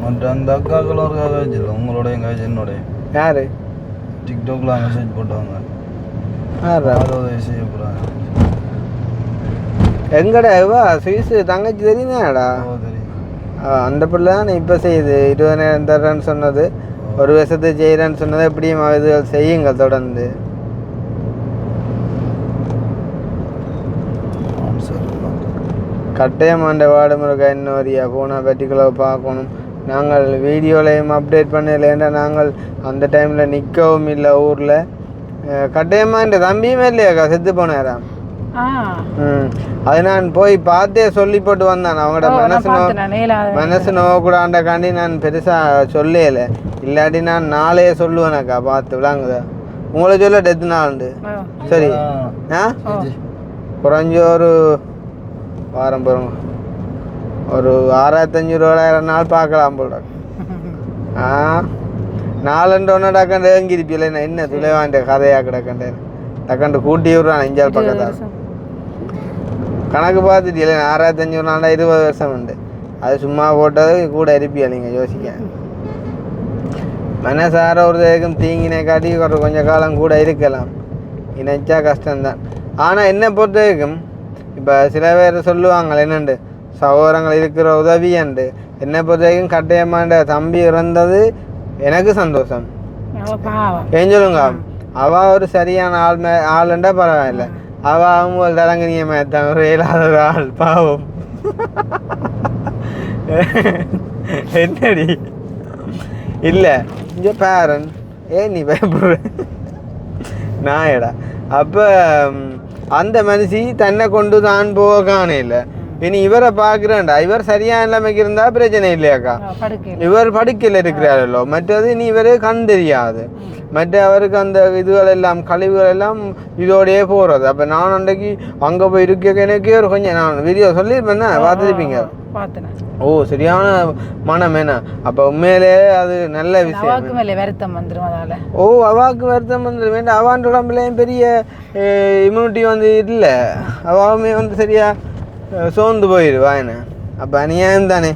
மற்ற அந்த அக்காக்களும் ஒரு காய்ச்சி இல்லை, உங்களோடைய காய்ச்சி என்னோடைய. யார் டிக்டாக்ல மெசேஜ் போட்டாங்க உதவி செய்ய போகிறாங்க. எங்கடா இவா சுவிஸு தங்கச்சி தெரியுதாடா? அந்த பிள்ளை தான் இப்போ செய்யுது. 20,000 தர்றேன்னு சொன்னது, ஒரு வருஷத்துக்கு செய்கிறேன்னு சொன்னது. எப்படியும் இதுகள் செய்யுங்க தொடர்ந்து. கட்டாயமாண்ட வார்டு முருகா இன்னொரியா போனால் பர்டிகுலர் பார்க்கணும். நாங்கள் வீடியோலையும் அப்டேட் பண்ணலைன்னா நாங்கள் அந்த டைமில் நிற்கவும் இல்லை ஊரில். கட்டாயமாக இந்த தம்பியுமே இல்லையாக்கா செத்து போனாராம். அது நான் போய் பார்த்தே சொல்லி போட்டு வந்தான். அவங்களோட மனசு நோக்கூடாண்டாக்காண்டி நான் பெருசாக சொல்லலை. இல்லாட்டி நான் நாளே சொல்லுவேனாக்கா பார்த்து விளாங்குதா. உங்களை சொல்ல டெத்து நாளுண்டு. சரி குறைஞ்ச ஒரு வாரம் போகிறோங்க, ஒரு 6,500 நாள் பார்க்கலாம் போல. 4 டக்கண்டு ஏங்கிருப்பில்லை. நான் என்ன துளைவாண்ட கதையாக கிடக்கண்டேன் டக்கண்டு கூட்டி விடுறான். 5 பக்கத்தான் கணக்கு பார்த்துட்டு இல்லை 6,500 நாள் 20 வருஷம் உண்டு. அது சும்மா போட்டது கூட இருப்பியா நீங்கள் யோசிக்க. மனசார ஒரு இதுக்கும் தீங்கினை காட்டி ஒரு கொஞ்சம் காலம் கூட இருக்கலாம், நினைச்சா கஷ்டம்தான். ஆனால் என்னை பொறுத்த வரைக்கும் இப்போ சில பேர் சொல்லுவாங்க என்னண்டு சகோதரங்கள் இருக்கிற உதவியண்டு. என்னை பொறுத்த வரைக்கும் கட்டாயமாண்ட தம்பி இறந்தது எனக்கு சந்தோஷம். ஏன் சொல்லுங்க, அவள் ஒரு சரியான ஆளுண்டா பரவாயில்ல. அவள் அவங்க தலங்கனிய மேத்தான் ஒரு இயலாத ஒரு ஆள் பாவம். என்னடி இல்லை இங்கே பேரன் ஏன் நீ பயப்படுற நாயடா. அப்போ அந்த மனுஷி தன்னை கொண்டு தான் போக காணையில் இனி இவரை பார்க்குறேன்டா இவர் சரியான நிலைமைக்கு இருந்தால் பிரச்சனை இல்லையாக்கா இவர் படுக்கையில் இருக்கிறாரല്ലോ மற்றது இனி இவர் கண் தெரியாது மற்ற அவருக்கு அந்த இதுகள் எல்லாம் கழிவுகள் எல்லாம் இதோடையே போகிறது அப்போ நான் அன்றைக்கு அங்கே போய் இருக்க எனக்கே ஒரு கொஞ்சம் நான் வீடியோ சொல்லியிருப்பேன் பார்த்துருப்பீங்க ஓ சரியான மனம் என்ன அப்போ உண்மையிலே அது நல்ல விஷயம் வருத்தம் வந்துடும் அதால ஓ அவாவுக்கு வருத்தம் வந்துடும் வேண்டாம் அவான் உடம்புலையும் பெரிய இம்யூனிட்டி வந்து இல்லை அவாவுமே வந்து சரியா சோர்ந்து போயிடுவா என்ன அப்போ அநியாயம் தானே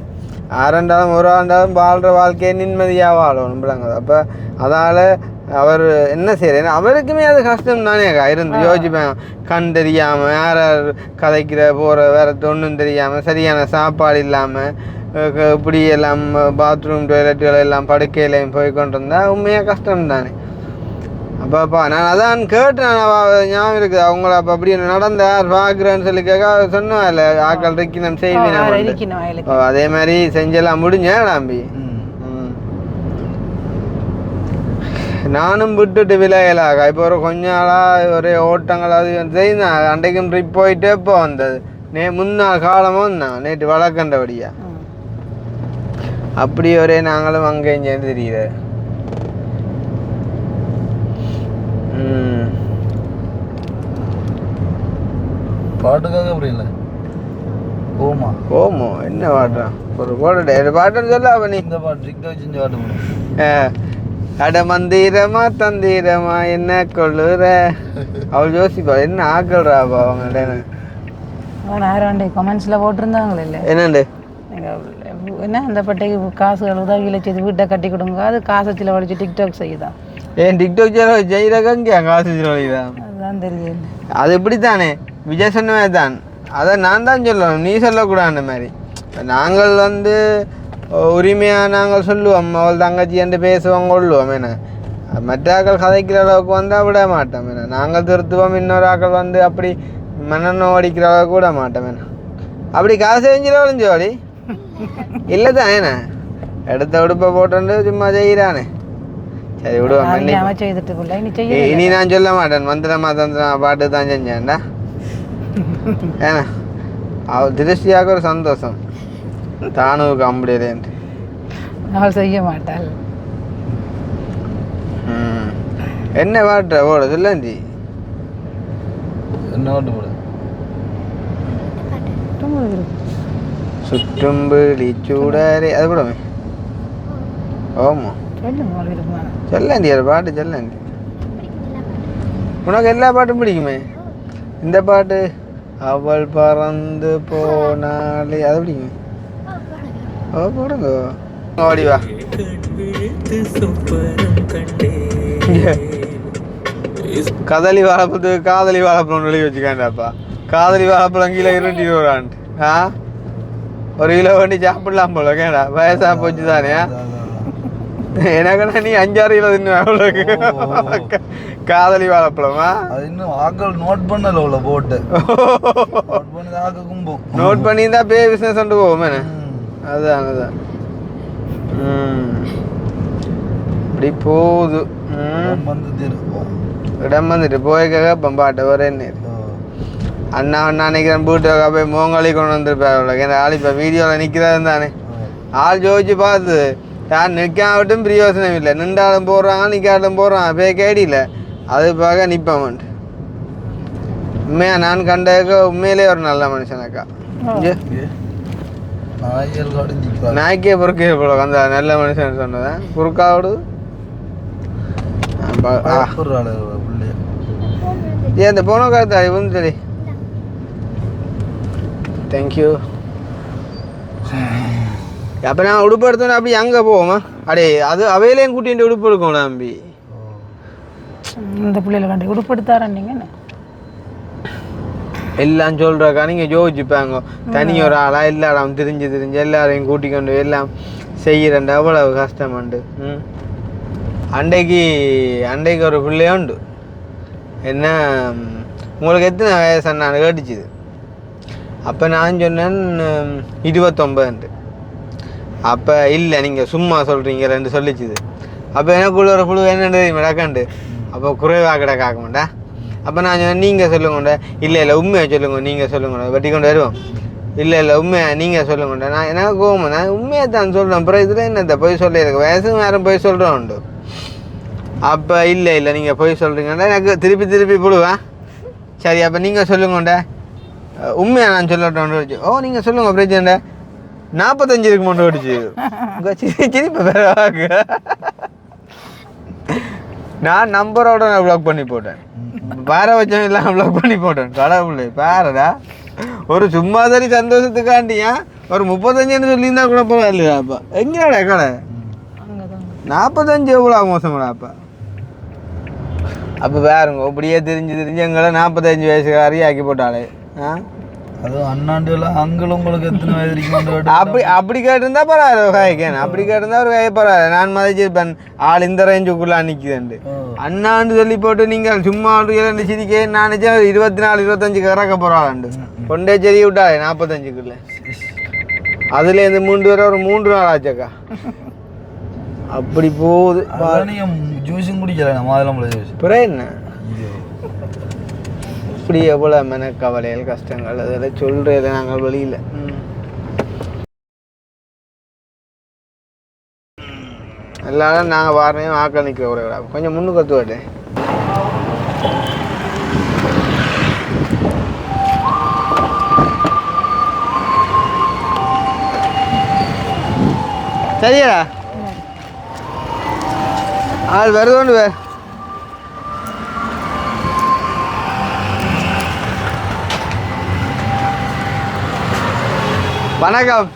ஆறாண்டாலும் ஒரு ஆண்டாலும் வாழ்கிற வாழ்க்கையை நிம்மதியாக வாழணும் பிள்ளைங்க அப்போ அதால் அவர் என்ன செய்யற அவருக்குமே அது கஷ்டம் தானே இருந்து யோசிப்பேன் கண் தெரியாமல் யார் கதைக்கிற போகிற வேற ஒன்றும் தெரியாமல் சரியான சாப்பாடு இல்லாமல் இப்படி எல்லாம் பாத்ரூம் டாய்லெட்டுகள் எல்லாம் படுக்கையிலையும் போய் கொண்டு இருந்தால் உண்மையாக கஷ்டம் தானே அப்பப்பா நான் அதான் கேட்டேன் ஞாபகம் இருக்குது அவங்கள அப்போ அப்படி நடந்த யார் பார்க்குறேன்னு சொல்லி கேட்க சொன்னோம் இல்லை ஆக்கள் இருக்கணும் செய்வேன் அதே மாதிரி செஞ்செல்லாம் முடிஞ்சேன் நம்பி நானும் விட்டுட்டு விலையலாக இப்போ ஒரு கொஞ்ச நாளாக ஒரே ஓட்டங்களாவது செய்தான் அன்றைக்கும் ட்ரிப் போயிட்டு இப்போ வந்தது முன்னாள் காலமும் வந்தான் நேற்று வளர்க்கண்டபடியா அப்படி ஒரே நாங்களும் அங்கே இங்கேன்னு தெரியல பாட்டுக்காக புரியல ஓமா ஓமோ என்ன பாட்டா ஒரு பாட்டு பாட்டுன்னு சொல்ல அப்ப நீ இந்த பாட்டு டிக்டாக் செஞ்ச பாட்டு அட மந்திரமா தந்திரமா என்ன கொள்ளுற அவள் யோசிப்பா என்ன ஆக்கல்றாப்பா அவங்க கமெண்ட்ஸில் போட்டிருந்தாங்களே இல்லை என்னண்டு என்ன அந்த பட்டைக்கு காசுகள் உதவியில் செய்து வீட்டை கட்டி கொடுங்க அது காசை செலவழிச்சு டிக்டாக் செய்யுதான் ஏன் டிக்டாக் செய்யறங்க காசு செலவழிதான் அதுதான் தெரியல அது இப்படித்தானே விஜய் சொன்னவே தான் அதை நான் தான் சொல்லணும் நீ சொல்லக்கூடாது அந்த மாதிரி நாங்கள் வந்து உரிமையாக நாங்கள் சொல்லுவோம் அவள் தங்கச்சி என்று பேசுவோம் கொள்ளுவோம் என்ன மற்ற ஆக்கள் கதைக்கிற அளவுக்கு வந்தால் விட மாட்டோம் என்ன நாங்கள் திருத்துவோம் இன்னொரு ஆக்கள் வந்து அப்படி மண்ணெண்ணம் அடிக்கிற அளவுக்கு விட மாட்டோம் என்ன அப்படி காசு செஞ்சிடவும் ஜோடி இல்லை தான் என்ன எடுத்த உடுப்பை போட்டு சும்மா செய்கிறானே சரி விடுவோம் இனி நான் சொல்ல மாட்டேன் மந்திரமா தந்திரமா பாட்டு தான் செஞ்சேன்டா ஏன்னா அவள் திருஷ்டியாக ஒரு சந்தோஷம் தானுக்கு அம்படியலேன்ட்டு அவள் செய்ய மாட்டாள் என்ன பாட்டு ஓட சொல்லி என்ன பாட்டு போட சுற்றும்பிழி சூடாரே அது கூடமே ஓமோ சொல்லண்டி அது பாட்டு சொல்லண்டி உனக்கு எல்லா பாட்டும் பிடிக்குமே இந்த பாட்டு அவள் பறந்து போனாலே அது பிடிக்குமே ஓ போடுங்க ஓடிவா கதலி வாழைப்பழத்துக்கு காதலி வாழைப்பழம் வெளியே வச்சுக்காண்டாப்பா காதலி வாழைப்பழம் கிலோ 20 ரூபான்ட்டு ஒரு கிலோ வண்டி சாப்பிடலாம் போல கேடா வயசா போச்சு தானே எனக்குன்னா நீ 5-6 கிலோ தின்னு அவ்வளோக்கு காதலி வாழைப்பழமா அது இன்னும் ஆக்கள் நோட் பண்ணல உள்ள போட்டு நோட் பண்ணி ஆக்க கும்பும் நோட் பண்ணி தான் பே பிஸ்னஸ் கொண்டு போவோமே அதுதான் அதுதான் இப்படி போகுது இடம் வந்துட்டு போய்க்க பம்பாட்ட வரேன்னு அண்ணா நினைக்கிறேன் வீட்டுக்கா போய் மோங்காளி கொண்டு வந்துருப்பாரு ஏன்னா ஆள் இப்போ வீடியோவில் நிற்கிறாரு தானே ஆள் ஜோதிச்சு பார்த்து யார் நிற்காமட்டும் பிரயோசனம் இல்லை நின்றாலும் போடுறாங்க நிற்காட்டும் போடுறாங்க போய் கேடியில் அது பார்க்க நிற்பமான்ட்டு உண்மையா நான் கண்டதுக்கு உண்மையிலே ஒரு நல்ல மனுஷனாக்கா நாய்க்கே பொறுக்கே போல அந்த நல்ல மனுஷன் சொன்னதான் பொறுக்காவோடு அந்த போன காலத்தா இவன் சரி தேங்க்யூ அப்போ நான் உடுப்பு எடுத்தோன்னே அப்படி அங்கே போவோமா அடே அது அவையிலையும் கூட்டிகிட்டு உடுப்பு எடுக்கணும் நம்பி இந்த பிள்ளைகளை கண்டு உடுப்பு எடுத்தாரண்டிங்க எல்லாம் சொல்கிறக்கா நீங்கள் யோசிச்சுப்பாங்க தனி ஒரு ஆளாக எல்லாரும் திரிஞ்சு எல்லாரையும் கூட்டிக்கொண்டு எல்லாம் செய்கிறேன் அவ்வளவு கஷ்டமாண்டு அண்டைக்கு ஒரு பிள்ளையோண்டு என்ன உங்களுக்கு எத்தனை வயசு நான் கேட்டுச்சுது அப்போ நான் சொன்னேன் 29 அப்போ இல்லை நீங்கள் சும்மா சொல்கிறீங்க 2 சொல்லிச்சுது அப்போ எனக்குள்ள ஒரு புழு என்ன தெரியுமா டக்காண்டு அப்போ குறைவாக கிடக்காக்க மாட்டா அப்போ நான் சொன்னேன் நீங்கள் சொல்லுங்கண்டா இல்லை உண்மையை சொல்லுங்க நீங்கள் சொல்லுங்க வெட்டி கொண்டு வருவோம் இல்லை உண்மையா நீங்கள் சொல்லுங்கண்டா நான் எனக்கு கோவம் நான் உண்மையாக தான் சொல்கிறேன் அப்புறம் இதில் என்னத்தை போய் சொல்லியிருக்கு வயசு வேறு போய் சொல்கிறோம் உண்டு அப்போ இல்லை நீங்கள் போய் சொல்கிறீங்கண்டா எனக்கு திருப்பி போடுவேன் சரி அப்போ நீங்கள் சொல்லுங்கண்டா உண்மையாக நான் சொல்லட்டோன்னு வச்சு ஓ நீங்கள் சொல்லுங்கள் பிரச்சனை 45 இருக்கு மட்டும் ஓடிச்சு சிரிப்பை வேறு நான் நம்பரோட நான் ப்ளாக் பண்ணி போட்டேன் வேற வச்சவன் இல்லாமல் ப்ளாக் பண்ணி போட்டேன் கடவுளே பாருடா ஒரு சும்மா சரி சந்தோஷத்துக்காண்டியா ஒரு 35 சொல்லியிருந்தா கூட பரவாயில்லையா அப்போ எங்கேடா கடை 45 எவ்வளோ மோசமாடா அப்போ வேறுங்க அப்படியே தெரிஞ்சு எங்களை 45 வயசுக்காரி ஆக்கி போட்டாலே அதுவும் அண்ணாண்டுல அங்கிள் உங்களுக்கு எத்தனை வயது இருக்குமான்னு அப்படி கேட்டிருந்தா பரவாயில்ல காய்க்கேன் அப்படி கேட்டிருந்தா ஒரு காய பரவாயில்ல நான் மதிச்சிருப்பேன் ஆள் இந்த ரேஞ்சுக்குள்ள நிற்குதுண்டு அண்ணாண்டு சொல்லி போட்டு நீங்கள் சும்மா 2 சிரிக்கே நான் 24 25 இறக்க போகிறாண்டு கொண்டே செடி விட்டாளே 45க்குள்ள அதுலேருந்து 3 வரை ஒரு 3 நாள் ஆச்சாக்கா அப்படி போகுது நீங்கள் ஜூஸும் குடிக்கல மாதுளம்பழம் ஜூஸ் அப்புறம் என்ன இப்படி எவ்வளோ மனக்கவலைகள் கஷ்டங்கள் அதெல்லாம் சொல்கிறது நாங்கள் வெளியில் எல்லாரும் நாங்கள் வாரணையும் ஆக்கள் நிற்கிற ஒரு கொஞ்சம் முன்னுக்கு கற்றுவாட்டேன் சரியா ஆள் வருதோண்டு வேறு வணக்கம்